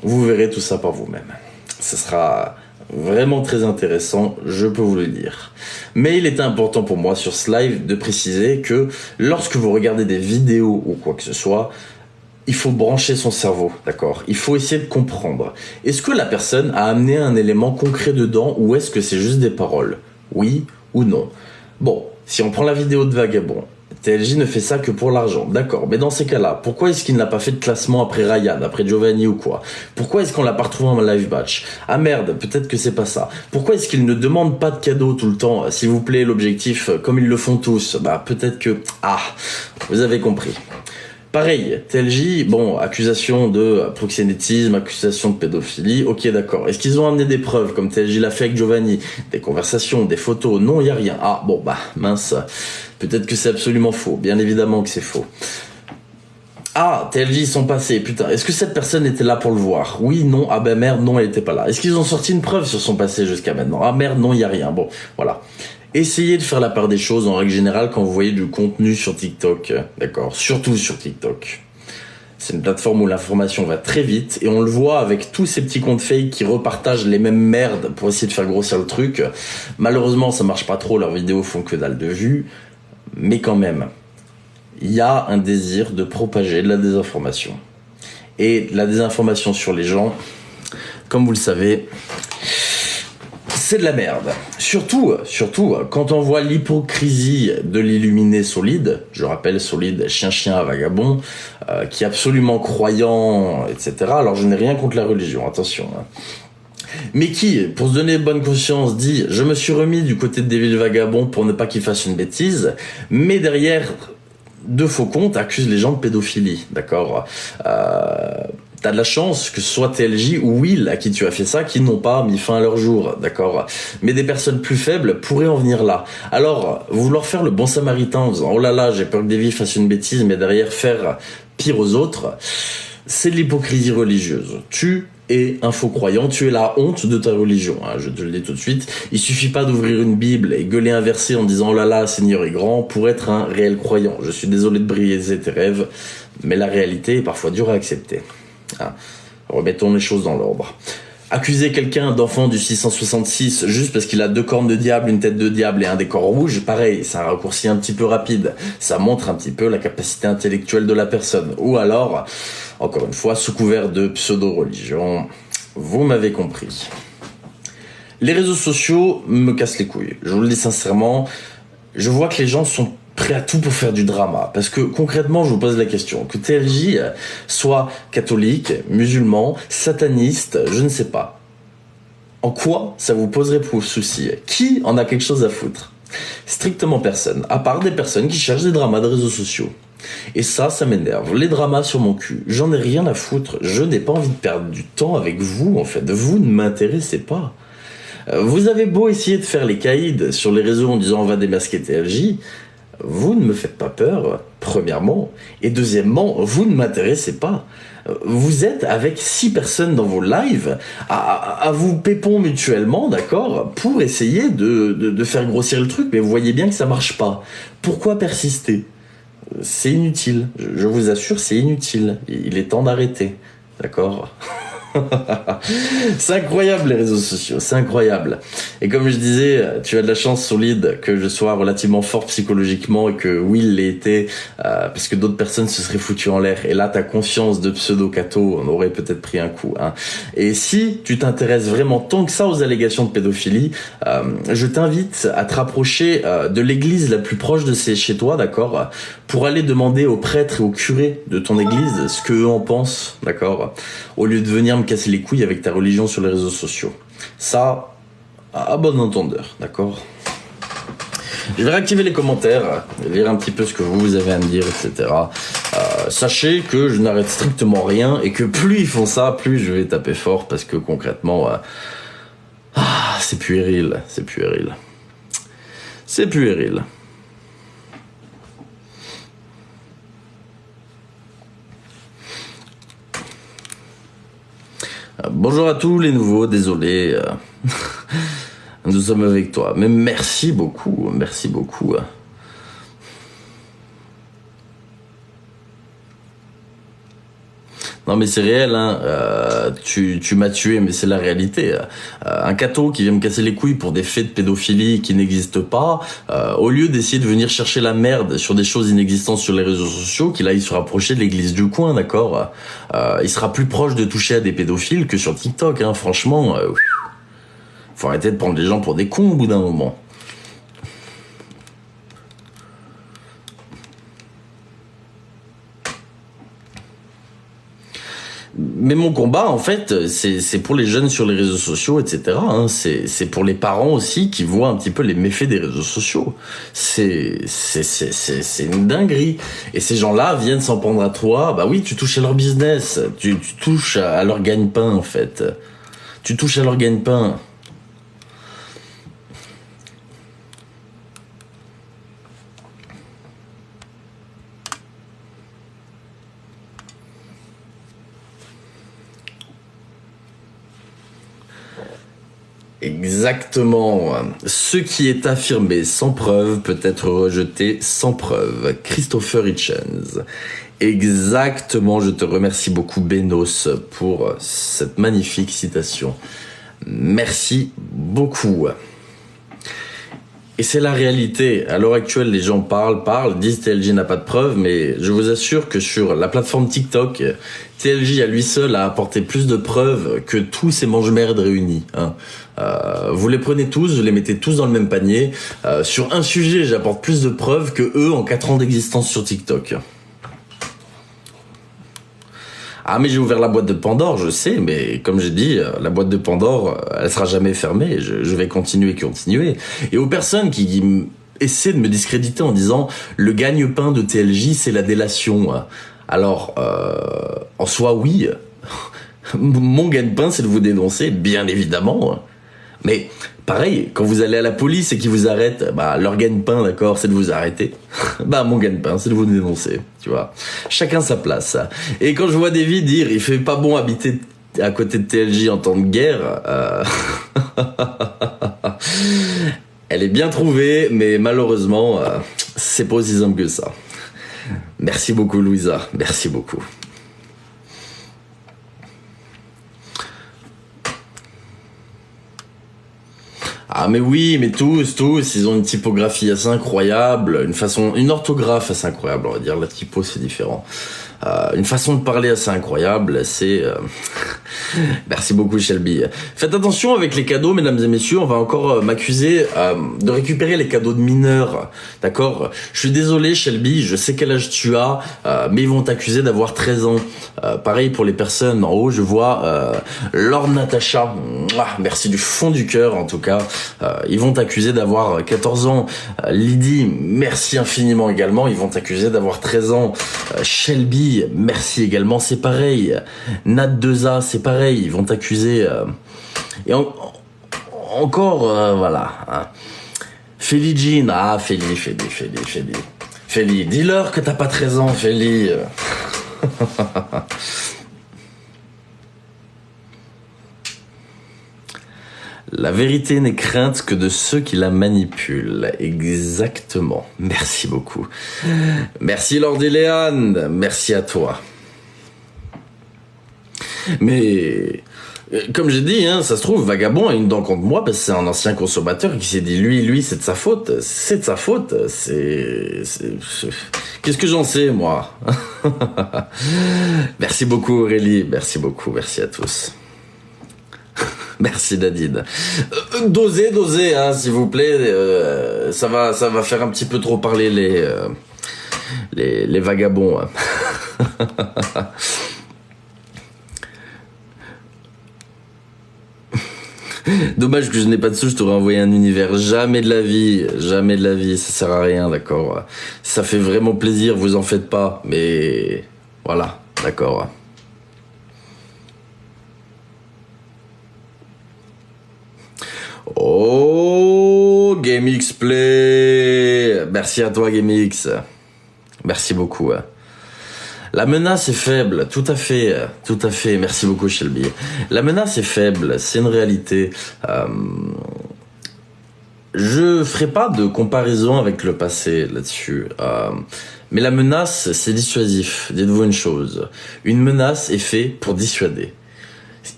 vous verrez tout ça par vous-même. Ce sera vraiment très intéressant, je peux vous le dire. Mais il était important pour moi sur ce live de préciser que lorsque vous regardez des vidéos ou quoi que ce soit, il faut brancher son cerveau, d'accord? Il faut essayer de comprendre. Est-ce que la personne a amené un élément concret dedans ou est-ce que c'est juste des paroles? Oui ou non? Bon, si on prend la vidéo de Vagabond, TLJ ne fait ça que pour l'argent, d'accord, mais dans ces cas-là, pourquoi est-ce qu'il n'a pas fait de classement après Ryan, après Giovanni ou quoi? Pourquoi est-ce qu'on l'a pas retrouvé en live batch? Ah merde, peut-être que c'est pas ça. Pourquoi est-ce qu'il ne demande pas de cadeaux tout le temps? S'il vous plaît, l'objectif, comme ils le font tous, peut-être que... vous avez compris. Pareil, TLJ, bon, accusation de proxénétisme, accusation de pédophilie, ok d'accord. Est-ce qu'ils ont amené des preuves, comme TLJ l'a fait avec Giovanni? Des conversations, des photos? Non, y a rien. Mince. Peut-être que c'est absolument faux, bien évidemment que c'est faux. TLJ ils sont passés, putain, est-ce que cette personne était là pour le voir? Oui, non, merde, non, elle était pas là. Est-ce qu'ils ont sorti une preuve sur son passé jusqu'à maintenant? Merde, non, y a rien. Bon, voilà. Essayez de faire la part des choses en règle générale quand vous voyez du contenu sur TikTok, d'accord? Surtout sur TikTok. C'est une plateforme où l'information va très vite et on le voit avec tous ces petits comptes fake qui repartagent les mêmes merdes pour essayer de faire grossir le truc. Malheureusement, ça marche pas trop, leurs vidéos font que dalle de vues, mais quand même, il y a un désir de propager de la désinformation. Et la désinformation sur les gens, comme vous le savez, c'est de la merde. Surtout, quand on voit l'hypocrisie de l'illuminé Solide, je rappelle Solide, chien, vagabond, qui est absolument croyant, etc. Alors je n'ai rien contre la religion, attention. Hein. Mais qui, pour se donner bonne conscience, dit « Je me suis remis du côté de Devil Vagabond pour ne pas qu'il fasse une bêtise », mais derrière, de faux comptes, accuse les gens de pédophilie, d'accord T'as de la chance que ce soit TLJ ou Will à qui tu as fait ça, qui n'ont pas mis fin à leur jour, d'accord. Mais des personnes plus faibles pourraient en venir là. Alors, vouloir faire le bon samaritain en disant « Oh là là, j'ai peur que Davy fasse une bêtise », mais derrière faire pire aux autres, c'est de l'hypocrisie religieuse. Tu es un faux croyant, tu es la honte de ta religion, hein, je te le dis tout de suite. Il suffit pas d'ouvrir une Bible et gueuler un verset en disant « Oh là là, Seigneur est grand » pour être un réel croyant. Je suis désolé de briser tes rêves, mais la réalité est parfois dure à accepter. Ah, remettons les choses dans l'ordre. Accuser quelqu'un d'enfant du 666 juste parce qu'il a 2 cornes de diable, une tête de diable et un décor rouge, pareil, c'est un raccourci un petit peu rapide. Ça montre un petit peu la capacité intellectuelle de la personne. Ou alors, encore une fois, sous couvert de pseudo-religion, vous m'avez compris. Les réseaux sociaux me cassent les couilles. Je vous le dis sincèrement, je vois que les gens sont prêt à tout pour faire du drama. Parce que concrètement, je vous pose la question. Que TLJ soit catholique, musulman, sataniste, je ne sais pas. En quoi ça vous poserait pour souci? Qui en a quelque chose à foutre? Strictement personne. À part des personnes qui cherchent des dramas de réseaux sociaux. Et ça m'énerve. Les dramas sur mon cul. J'en ai rien à foutre. Je n'ai pas envie de perdre du temps avec vous, en fait. Vous ne m'intéressez pas. Vous avez beau essayer de faire les caïds sur les réseaux en disant on va démasquer TLJ. Vous ne me faites pas peur, premièrement, et deuxièmement, vous ne m'intéressez pas. Vous êtes avec 6 personnes dans vos lives à vous pépon mutuellement, d'accord, pour essayer de faire grossir le truc, mais vous voyez bien que ça marche pas. Pourquoi persister? C'est inutile, je vous assure, c'est inutile. Il est temps d'arrêter, d'accord? C'est incroyable les réseaux sociaux, c'est incroyable. Et comme je disais, tu as de la chance Solide que je sois relativement fort psychologiquement et que Will l'ait été parce que d'autres personnes se seraient foutues en l'air. Et là, ta conscience de pseudo-cato on aurait peut-être pris un coup. Hein. Et si tu t'intéresses vraiment tant que ça aux allégations de pédophilie, je t'invite à te rapprocher de l'église la plus proche de chez toi, d'accord, pour aller demander aux prêtres et aux curés de ton église ce qu'eux en pensent, d'accord, au lieu de venir me casser les couilles avec ta religion sur les réseaux sociaux. Ça, à bon entendeur, d'accord? Je vais réactiver les commentaires, lire un petit peu ce que vous avez à me dire, etc. Sachez que je n'arrête strictement rien et que plus ils font ça, plus je vais taper fort parce que concrètement, c'est puéril, c'est puéril. C'est puéril. Bonjour à tous les nouveaux, désolé, nous sommes avec toi, mais merci beaucoup, merci beaucoup. Non mais c'est réel, hein. Tu m'as tué, mais c'est la réalité. Un catho qui vient me casser les couilles pour des faits de pédophilie qui n'existent pas, au lieu d'essayer de venir chercher la merde sur des choses inexistantes sur les réseaux sociaux, qu'il aille se rapprocher de l'église du coin, d'accord. Il sera plus proche de toucher à des pédophiles que sur TikTok, hein. Franchement, faut arrêter de prendre les gens pour des cons au bout d'un moment. Mais mon combat, en fait, c'est pour les jeunes sur les réseaux sociaux, etc. Hein. C'est pour les parents aussi qui voient un petit peu les méfaits des réseaux sociaux. C'est une dinguerie. Et ces gens-là viennent s'en prendre à toi. Bah oui, tu touches à leur business. Tu touches à leur gagne-pain, en fait. Tu touches à leur gagne-pain. Exactement. Ce qui est affirmé sans preuve peut être rejeté sans preuve. Christopher Hitchens. Exactement, je te remercie beaucoup Benos pour cette magnifique citation. Merci beaucoup. Et c'est la réalité. À l'heure actuelle, les gens parlent, disent TLJ n'a pas de preuves, mais je vous assure que sur la plateforme TikTok, TLJ à lui seul a apporté plus de preuves que tous ces mange-merdes réunis. Hein. Vous les prenez tous, vous les mettez tous dans le même panier. Sur un sujet, j'apporte plus de preuves que eux en 4 ans d'existence sur TikTok. Ah mais j'ai ouvert la boîte de Pandore, je sais, mais comme j'ai dit, la boîte de Pandore, elle sera jamais fermée, je vais continuer. Et aux personnes qui essaient de me discréditer en disant « le gagne-pain de TLJ, c'est la délation », alors, en soi, oui, mon gagne-pain, c'est de vous dénoncer, bien évidemment, mais pareil, quand vous allez à la police et qu'ils vous arrêtent, bah leur gagne-pain, d'accord, c'est de vous arrêter. Bah mon gagne-pain, c'est de vous dénoncer, tu vois. Chacun sa place. Et quand je vois Davy dire, il fait pas bon habiter à côté de TLJ en temps de guerre, elle est bien trouvée, mais malheureusement, c'est pas aussi simple que ça. Merci beaucoup Louisa, merci beaucoup. Ah mais oui, mais tous, ils ont une typographie assez incroyable, une orthographe assez incroyable, on va dire, la typo c'est différent. Une façon de parler assez incroyable, c'est... Merci beaucoup Shelby. Faites attention avec les cadeaux, mesdames et messieurs, on va encore m'accuser de récupérer les cadeaux de mineurs, d'accord? Je suis désolé Shelby, je sais quel âge tu as, mais ils vont t'accuser d'avoir 13 ans. Pareil pour les personnes en haut, je vois Lord Natacha, merci du fond du cœur en tout cas, ils vont t'accuser d'avoir 14 ans. Lydie, merci infiniment également, ils vont t'accuser d'avoir 13 ans. Shelby, merci également, c'est pareil. Nat 2A, c'est pareil, ils vont t'accuser. Et encore, voilà. Hein. Félie Jean, Félie, dis-leur que t'as pas 13 ans, Félie. La vérité n'est crainte que de ceux qui la manipulent. Exactement. Merci beaucoup. Merci Lord Iléane. Merci à toi. Mais, comme j'ai dit, hein, ça se trouve, Vagabond a une dent contre moi parce que c'est un ancien consommateur qui s'est dit, lui, c'est de sa faute. C'est de sa faute. Qu'est-ce que j'en sais, moi? Merci beaucoup Aurélie. Merci beaucoup. Merci à tous. Merci Nadine. Dosez, hein, s'il vous plaît. Ça va faire un petit peu trop parler les vagabonds. Hein. Dommage que je n'ai pas de sous, je t'aurais envoyé un univers. Jamais de la vie, ça sert à rien, d'accord. Ça fait vraiment plaisir, vous en faites pas, mais voilà, d'accord. Oh, GameX Play. Merci à toi, GameX. Merci beaucoup. La menace est faible, tout à fait. Merci beaucoup, Shelby. La menace est faible, c'est une réalité. Je ferai pas de comparaison avec le passé là-dessus. Mais la menace, c'est dissuasif. Dites-vous une chose. Une menace est faite pour dissuader.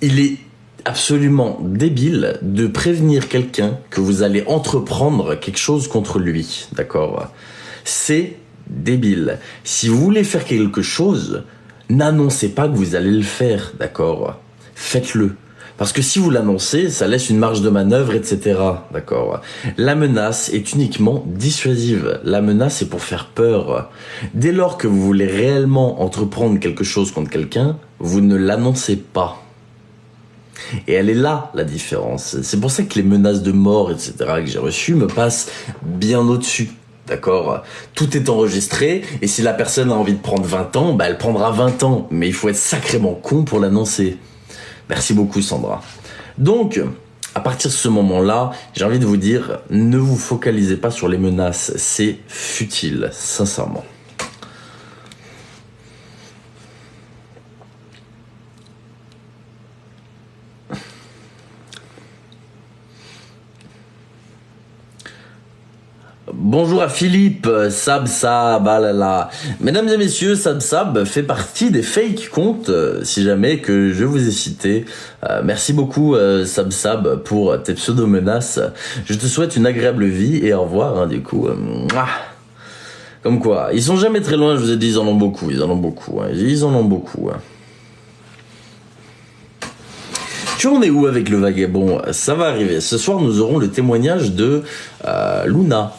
Il est absolument débile de prévenir quelqu'un que vous allez entreprendre quelque chose contre lui, d'accord? C'est débile. Si vous voulez faire quelque chose, n'annoncez pas que vous allez le faire, d'accord? Faites-le. Parce que si vous l'annoncez, ça laisse une marge de manœuvre, etc. D'accord? La menace est uniquement dissuasive. La menace est pour faire peur. Dès lors que vous voulez réellement entreprendre quelque chose contre quelqu'un, vous ne l'annoncez pas. Et elle est là, la différence. C'est pour ça que les menaces de mort, etc., que j'ai reçues me passent bien au-dessus. D'accord? Tout est enregistré, et si la personne a envie de prendre 20 ans, bah elle prendra 20 ans. Mais il faut être sacrément con pour l'annoncer. Merci beaucoup, Sandra. Donc, à partir de ce moment-là, j'ai envie de vous dire, ne vous focalisez pas sur les menaces. C'est futile, sincèrement. Bonjour à Philippe, Sab, ah là là. Mesdames et messieurs, Sab fait partie des fake comptes, si jamais que je vous ai cité. Merci beaucoup Sab pour tes pseudo-menaces. Je te souhaite une agréable vie et au revoir, hein, du coup. Comme quoi, ils sont jamais très loin, je vous ai dit, ils en ont beaucoup. Hein. Tu en es où avec le vagabond? Ça va arriver. Ce soir, nous aurons le témoignage de Luna,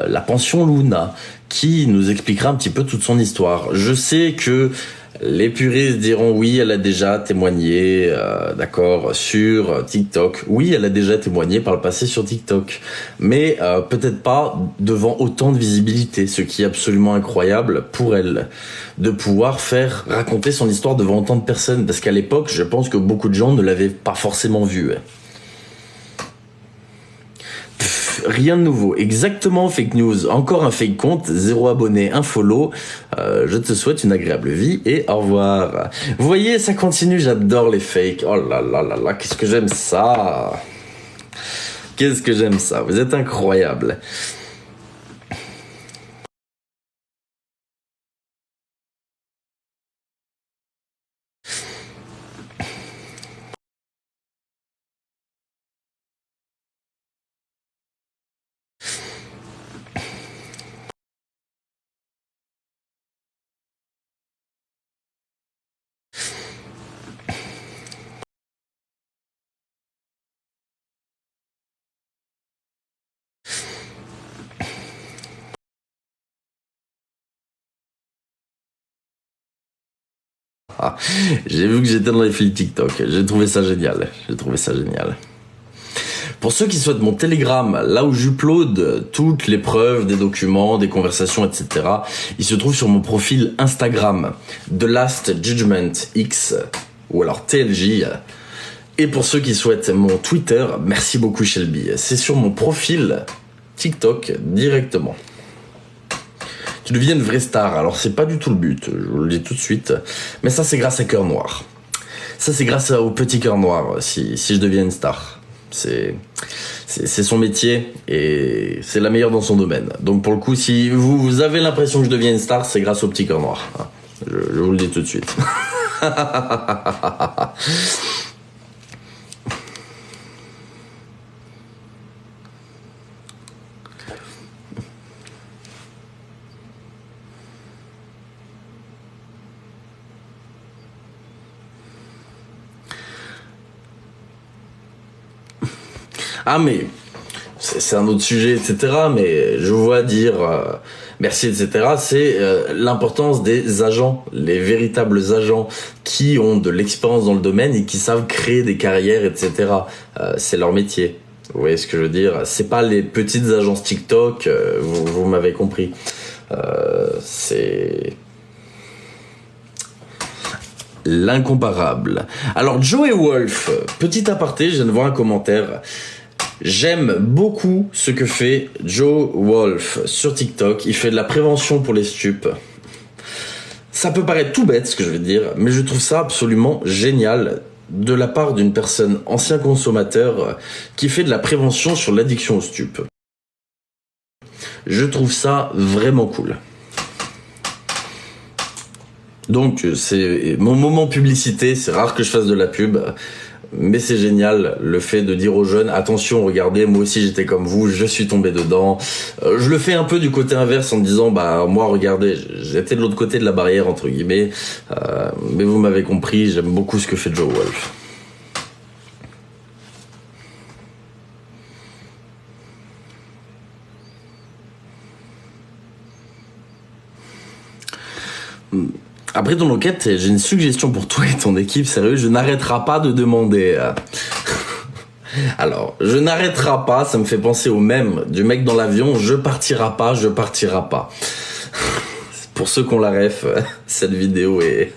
la pension Luna, qui nous expliquera un petit peu toute son histoire. Je sais que les puristes diront oui, elle a déjà témoigné, d'accord, sur TikTok. Oui, elle a déjà témoigné par le passé sur TikTok, mais peut-être pas devant autant de visibilité, ce qui est absolument incroyable pour elle, de pouvoir faire raconter son histoire devant autant de personnes, parce qu'à l'époque, je pense que beaucoup de gens ne l'avaient pas forcément vue. Rien de nouveau, exactement fake news, encore un fake compte, 0 abonné, un follow, je te souhaite une agréable vie et au revoir. Vous voyez, ça continue, j'adore les fakes, oh là là là là, qu'est-ce que j'aime ça. Qu'est-ce que j'aime ça, vous êtes incroyables. Ah, j'ai vu que j'étais dans les fils TikTok, j'ai trouvé ça génial, j'ai trouvé ça génial. Pour ceux qui souhaitent mon Telegram, là où j'upload toutes les preuves, des documents, des conversations, etc., il se trouve sur mon profil Instagram, The Last Judgment X, ou alors TLJ. Et pour ceux qui souhaitent mon Twitter, merci beaucoup Shelby, c'est sur mon profil TikTok directement. Tu deviens une vraie star, alors c'est pas du tout le but, je vous le dis tout de suite, mais ça c'est grâce à Cœur Noir. Ça c'est grâce au petit Cœur Noir, si je deviens une star. C'est son métier et c'est la meilleure dans son domaine. Donc pour le coup, si vous avez l'impression que je deviens une star, c'est grâce au petit Cœur Noir. Je vous le dis tout de suite. Ah mais c'est un autre sujet, etc. Mais je vous vois dire merci, etc. C'est l'importance des agents, les véritables agents qui ont de l'expérience dans le domaine et qui savent créer des carrières, etc. C'est leur métier. Vous voyez ce que je veux dire? C'est pas les petites agences TikTok, vous m'avez compris. C'est l'incomparable. Alors Joey Wolf, petit aparté, je viens de voir un commentaire. J'aime beaucoup ce que fait Joe Wolf sur TikTok. Il fait de la prévention pour les stupes. Ça peut paraître tout bête ce que je vais dire, mais je trouve ça absolument génial de la part d'une personne, ancien consommateur, qui fait de la prévention sur l'addiction aux stupes. Je trouve ça vraiment cool. Donc c'est mon moment publicité, c'est rare que je fasse de la pub. Mais c'est génial le fait de dire aux jeunes attention, regardez, moi aussi j'étais comme vous, je suis tombé dedans. Je le fais un peu du côté inverse en me disant bah moi regardez, j'étais de l'autre côté de la barrière entre guillemets, mais vous m'avez compris, j'aime beaucoup ce que fait Joe Wolf. Après ton enquête, j'ai une suggestion pour toi et ton équipe, sérieux, je n'arrêterai pas de demander. Alors, je n'arrêterai pas, ça me fait penser au même du mec dans l'avion, je partirai pas, je partirai pas. Pour ceux qui ont la ref, cette vidéo est...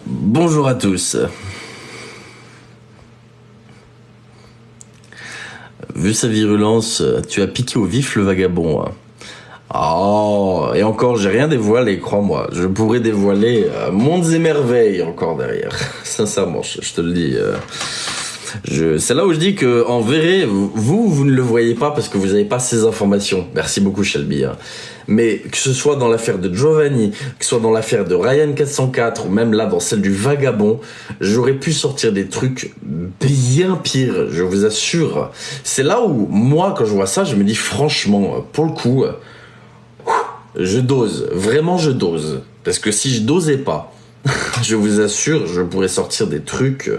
Bonjour à tous. Vu sa virulence, tu as piqué au vif le vagabond. Oh, et encore, j'ai rien dévoilé, crois-moi. Je pourrais dévoiler mondes et merveilles encore derrière. Sincèrement, je te le dis. C'est là où je dis que, en vrai, vous ne le voyez pas parce que vous n'avez pas ces informations. Merci beaucoup, Shelby. Mais que ce soit dans l'affaire de Giovanni, que ce soit dans l'affaire de Ryan 404, ou même là dans celle du vagabond, j'aurais pu sortir des trucs bien pires, je vous assure. C'est là où, moi, quand je vois ça, je me dis franchement, pour le coup... Je dose, vraiment je dose. Parce que si je dosais pas, je vous assure, je pourrais sortir des trucs.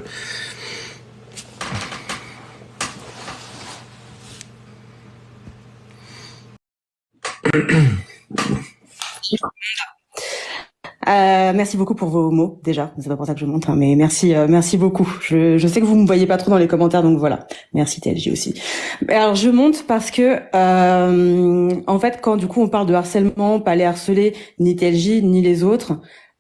Merci beaucoup pour vos mots déjà. C'est pas pour ça que je monte, hein, mais merci beaucoup. Je sais que vous me voyez pas trop dans les commentaires, donc voilà. Merci TLJ aussi. Alors je monte parce que en fait, quand du coup on parle de harcèlement, pas les harceler, ni TLJ ni les autres.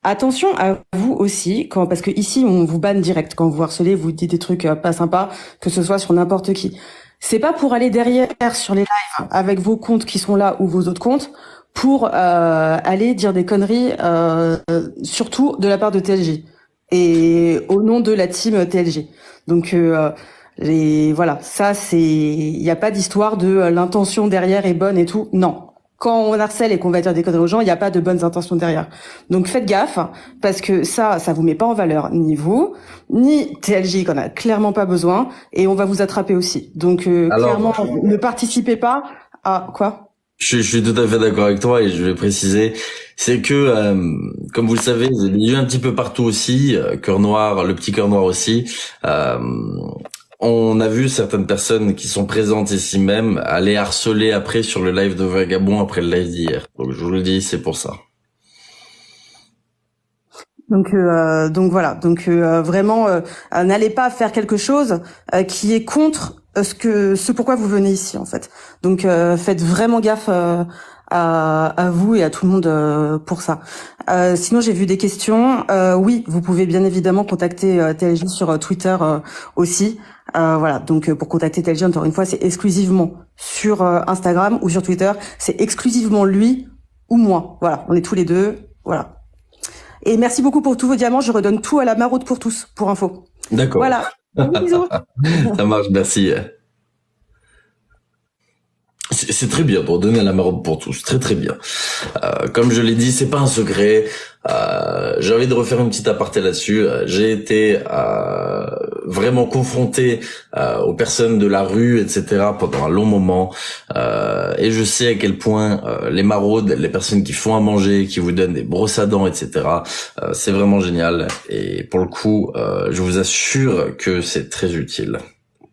Attention à vous aussi, parce que ici on vous banne direct quand vous harcelez, vous dites des trucs pas sympas, que ce soit sur n'importe qui. C'est pas pour aller derrière sur les lives avec vos comptes qui sont là ou vos autres comptes pour aller dire des conneries, surtout de la part de TLJ et au nom de la team TLJ. Donc voilà, ça c'est, il n'y a pas d'histoire de l'intention derrière est bonne et tout. Non. Quand on harcèle et qu'on va dire des conneries aux gens, il n'y a pas de bonnes intentions derrière. Donc faites gaffe, parce que ça vous met pas en valeur, ni vous, ni TLJ, qu'on a clairement pas besoin, et on va vous attraper aussi. Donc clairement, Alors, ne participez pas à quoi? je suis tout à fait d'accord avec toi et je vais préciser, c'est que, comme vous le savez, j'ai lu un petit peu partout aussi, Cœur Noir, le petit Cœur Noir aussi, euh, on a vu certaines personnes qui sont présentes ici même aller harceler après sur le live de Vagabond après le live d'hier. Donc je vous le dis, c'est pour ça. Donc voilà. Donc vraiment, n'allez pas faire quelque chose qui est contre ce pourquoi vous venez ici en fait. Donc faites vraiment gaffe à vous et à tout le monde pour ça. Sinon j'ai vu des questions. Oui, vous pouvez bien évidemment contacter TLJ sur Twitter aussi. Voilà. Donc pour contacter TLJ encore une fois, c'est exclusivement sur Instagram ou sur Twitter. C'est exclusivement lui ou moi. Voilà. On est tous les deux. Voilà. Et merci beaucoup pour tous vos diamants. Je redonne tout à la maraude pour tous, pour info. D'accord. Voilà. Bisous. Ça marche, merci. C'est très bien de redonner à la maraude pour tous, très très bien. Comme je l'ai dit, c'est pas un secret. J'ai envie de refaire une petite aparté là-dessus. J'ai été vraiment confronté aux personnes de la rue, etc. pendant un long moment. Et je sais à quel point les maraudes, les personnes qui font à manger, qui vous donnent des brosses à dents, etc. C'est vraiment génial. Et pour le coup, je vous assure que c'est très utile.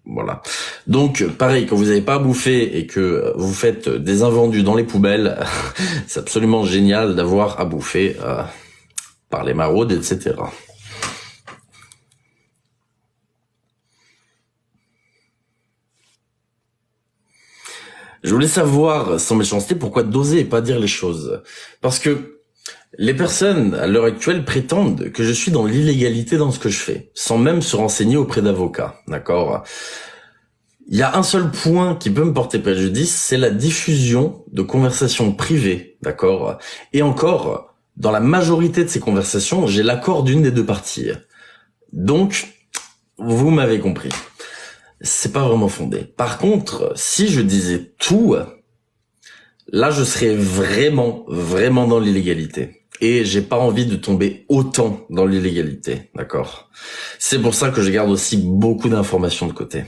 Voilà. Donc, pareil, quand vous n'avez pas à bouffer et que vous faites des invendus dans les poubelles, c'est absolument génial d'avoir à bouffer par les maraudes, etc. Je voulais savoir, sans méchanceté, pourquoi doser et pas dire les choses. Parce que les personnes, à l'heure actuelle, prétendent que je suis dans l'illégalité dans ce que je fais, sans même se renseigner auprès d'avocats, d'accord ? Il y a un seul point qui peut me porter préjudice, c'est la diffusion de conversations privées, d'accord ? Et encore, dans la majorité de ces conversations, j'ai l'accord d'une des deux parties. Donc, vous m'avez compris. C'est pas vraiment fondé. Par contre, si je disais tout, là, je serais vraiment, vraiment dans l'illégalité. Et j'ai pas envie de tomber autant dans l'illégalité, d'accord ? C'est pour ça que je garde aussi beaucoup d'informations de côté.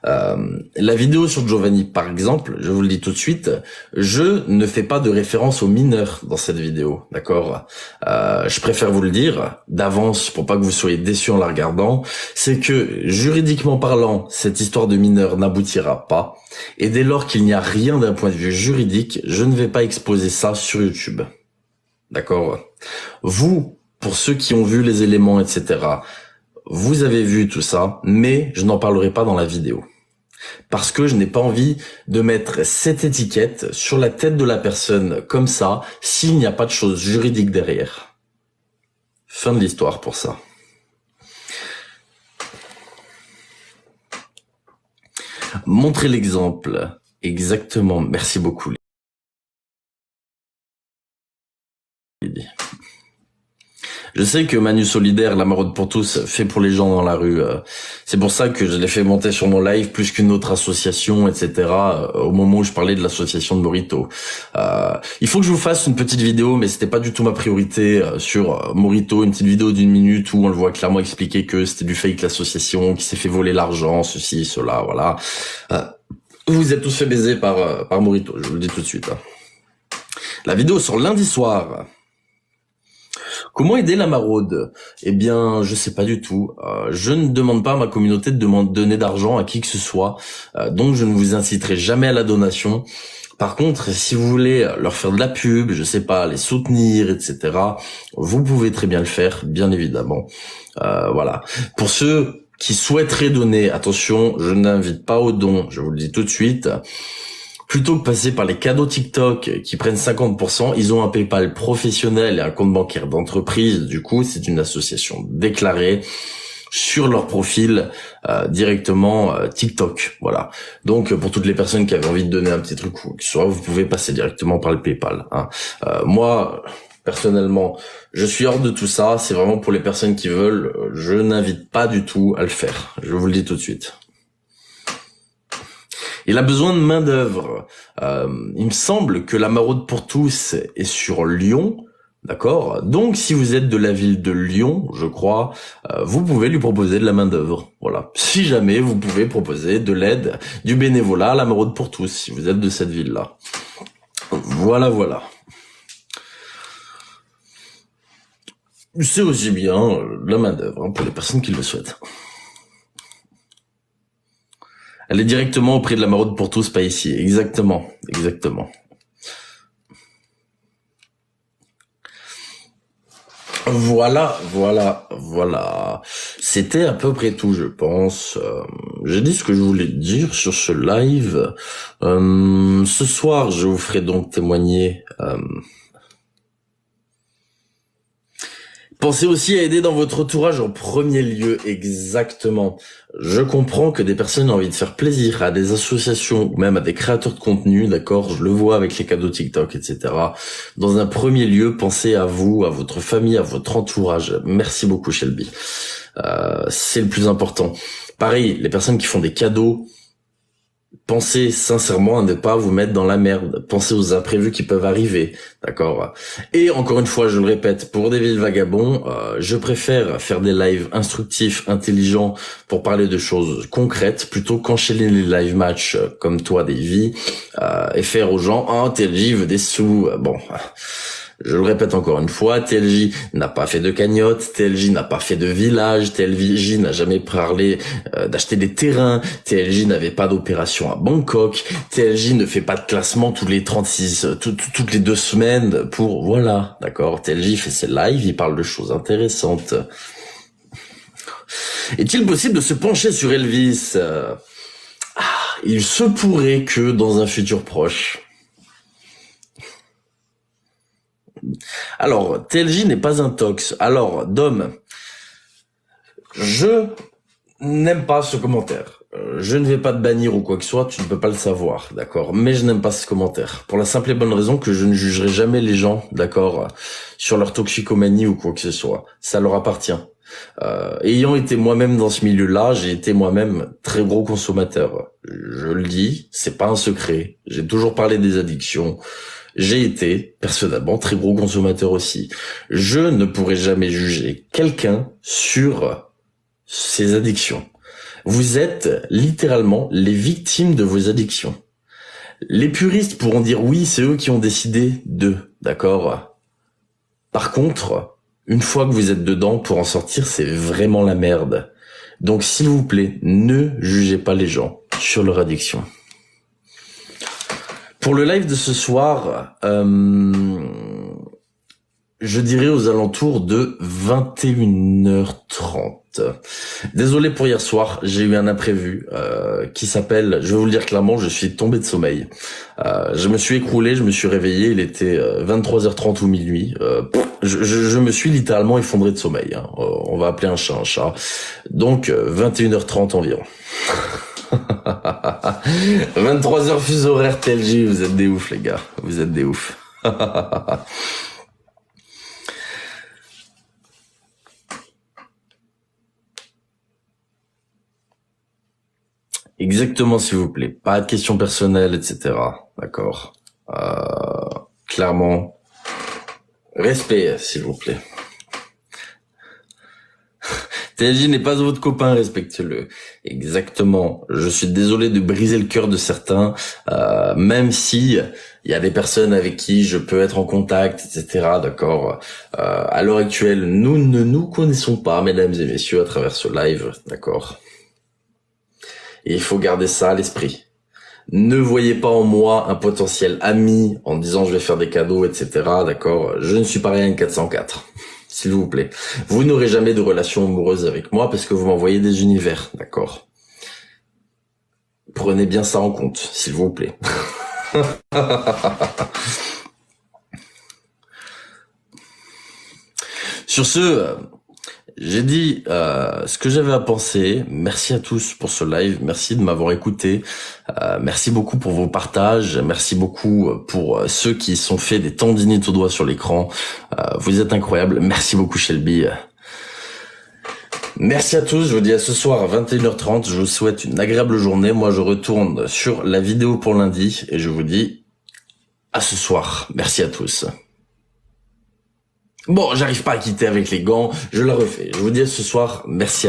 La vidéo sur Giovanni, par exemple, je vous le dis tout de suite, je ne fais pas de référence aux mineurs dans cette vidéo, d'accord ? Je préfère vous le dire d'avance pour pas que vous soyez déçus en la regardant, c'est que juridiquement parlant, cette histoire de mineurs n'aboutira pas, et dès lors qu'il n'y a rien d'un point de vue juridique, je ne vais pas exposer ça sur YouTube, d'accord ? Vous, pour ceux qui ont vu les éléments, etc., vous avez vu tout ça, mais je n'en parlerai pas dans la vidéo. Parce que je n'ai pas envie de mettre cette étiquette sur la tête de la personne comme ça, s'il n'y a pas de choses juridiques derrière. Fin de l'histoire pour ça. Montrez l'exemple. Exactement. Merci beaucoup, Lydie. Je sais que Manu Solidaire, la maraude pour tous, fait pour les gens dans la rue. C'est pour ça que je l'ai fait monter sur mon live plus qu'une autre association, etc. Au moment où je parlais de l'association de Morito. Il faut que je vous fasse une petite vidéo, mais c'était pas du tout ma priorité sur Morito, une petite vidéo d'1 minute où on le voit clairement expliquer que c'était du fake l'association, qui s'est fait voler l'argent, ceci, cela, voilà. Vous êtes tous fait baiser par Morito, je vous le dis tout de suite. La vidéo sort lundi soir. Comment aider la maraude? Eh bien, je sais pas du tout. Je ne demande pas à ma communauté de donner d'argent à qui que ce soit. Donc, je ne vous inciterai jamais à la donation. Par contre, si vous voulez leur faire de la pub, je sais pas, les soutenir, etc., vous pouvez très bien le faire, bien évidemment. Voilà. Pour ceux qui souhaiteraient donner, attention, je n'invite pas au don, je vous le dis tout de suite. Plutôt que passer par les cadeaux TikTok qui prennent 50%, ils ont un PayPal professionnel et un compte bancaire d'entreprise. Du coup, c'est une association déclarée sur leur profil directement TikTok. Voilà. Donc, pour toutes les personnes qui avaient envie de donner un petit truc, soit vous pouvez passer directement par le PayPal. Moi, personnellement, je suis hors de tout ça. C'est vraiment pour les personnes qui veulent. Je n'invite pas du tout à le faire. Je vous le dis tout de suite. Il a besoin de main d'œuvre. Il me semble que la maraude pour tous est sur Lyon, d'accord. Donc, si vous êtes de la ville de Lyon, je crois, vous pouvez lui proposer de la main d'œuvre. Voilà. Si jamais vous pouvez proposer de l'aide, du bénévolat à la maraude pour tous, si vous êtes de cette ville-là. Voilà, voilà. C'est aussi bien la main d'œuvre pour les personnes qui le souhaitent. Elle est directement auprès de la maraude pour tous, pas ici. Exactement, exactement. Voilà. C'était à peu près tout, je pense. J'ai dit ce que je voulais dire sur ce live. Ce soir, je vous ferai donc témoigner... Pensez aussi à aider dans votre entourage en premier lieu, exactement. Je comprends que des personnes ont envie de faire plaisir à des associations ou même à des créateurs de contenu, d'accord, je le vois avec les cadeaux TikTok, etc. Dans un premier lieu, pensez à vous, à votre famille, à votre entourage. Merci beaucoup, Shelby. C'est le plus important. Pareil, les personnes qui font des cadeaux, pensez sincèrement à ne pas vous mettre dans la merde. Pensez aux imprévus qui peuvent arriver, d'accord? Et encore une fois, je le répète, pour des villes vagabonds, je préfère faire des lives instructifs, intelligents, pour parler de choses concrètes, plutôt qu'enchaîner les live matchs comme toi, Davy, et faire aux gens, TLJ veut des sous. Bon, je le répète encore une fois, TLJ n'a pas fait de cagnotte, TLJ n'a pas fait de village, TLJ n'a jamais parlé d'acheter des terrains, TLJ n'avait pas d'opération à Bangkok, TLJ ne fait pas de classement toutes les 2 semaines pour, voilà, d'accord, TLJ fait ses lives, il parle de choses intéressantes. Est-il possible de se pencher sur Elvis? Il se pourrait que dans un futur proche. Alors, TLJ n'est pas un tox. Alors, Dom, je n'aime pas ce commentaire. Je ne vais pas te bannir ou quoi que ce soit, tu ne peux pas le savoir, d'accord? Mais je n'aime pas ce commentaire. Pour la simple et bonne raison que je ne jugerai jamais les gens, d'accord, sur leur toxicomanie ou quoi que ce soit. Ça leur appartient. Ayant été moi-même dans ce milieu-là, j'ai été moi-même très gros consommateur. Je le dis, c'est pas un secret. J'ai toujours parlé des addictions. J'ai été, personnellement, très gros consommateur aussi. Je ne pourrai jamais juger quelqu'un sur ses addictions. Vous êtes littéralement les victimes de vos addictions. Les puristes pourront dire oui, c'est eux qui ont décidé de, d'accord? Par contre, une fois que vous êtes dedans, pour en sortir, c'est vraiment la merde. Donc, s'il vous plaît, ne jugez pas les gens sur leur addiction. Pour le live de ce soir, je dirais aux alentours de 21h30. Désolé pour hier soir, j'ai eu un imprévu qui s'appelle, je vais vous le dire clairement, je suis tombé de sommeil. Je me suis écroulé, je me suis réveillé, il était 23h30 ou minuit. Je me suis littéralement effondré de sommeil. On va appeler un chat un chat. Donc 21h30 environ. 23h fuseau horaire TLJ, vous êtes des oufs les gars, vous êtes des oufs. Exactement, s'il vous plaît. Pas de questions personnelles, etc. D'accord. Clairement, respect, s'il vous plaît. TLJ n'est pas votre copain, respectez-le. Exactement. Je suis désolé de briser le cœur de certains, même si il y a des personnes avec qui je peux être en contact, etc. D'accord. À l'heure actuelle, nous ne nous connaissons pas, mesdames et messieurs, à travers ce live, d'accord. Et il faut garder ça à l'esprit. Ne voyez pas en moi un potentiel ami en disant je vais faire des cadeaux, etc. D'accord. Je ne suis pas rien 404. S'il vous plaît. Vous n'aurez jamais de relation amoureuse avec moi parce que vous m'envoyez des univers, d'accord? Prenez bien ça en compte, s'il vous plaît. Sur ce, j'ai dit ce que j'avais à penser. Merci à tous pour ce live. Merci de m'avoir écouté. Merci beaucoup pour vos partages. Merci beaucoup pour ceux qui sont fait des tendinites au doigt sur l'écran. Vous êtes incroyables. Merci beaucoup Shelby. Merci à tous. Je vous dis à ce soir à 21h30. Je vous souhaite une agréable journée. Moi, je retourne sur la vidéo pour lundi et je vous dis à ce soir. Merci à tous. Bon, j'arrive pas à quitter avec les gants. Je la refais. Je vous dis à ce soir. Merci.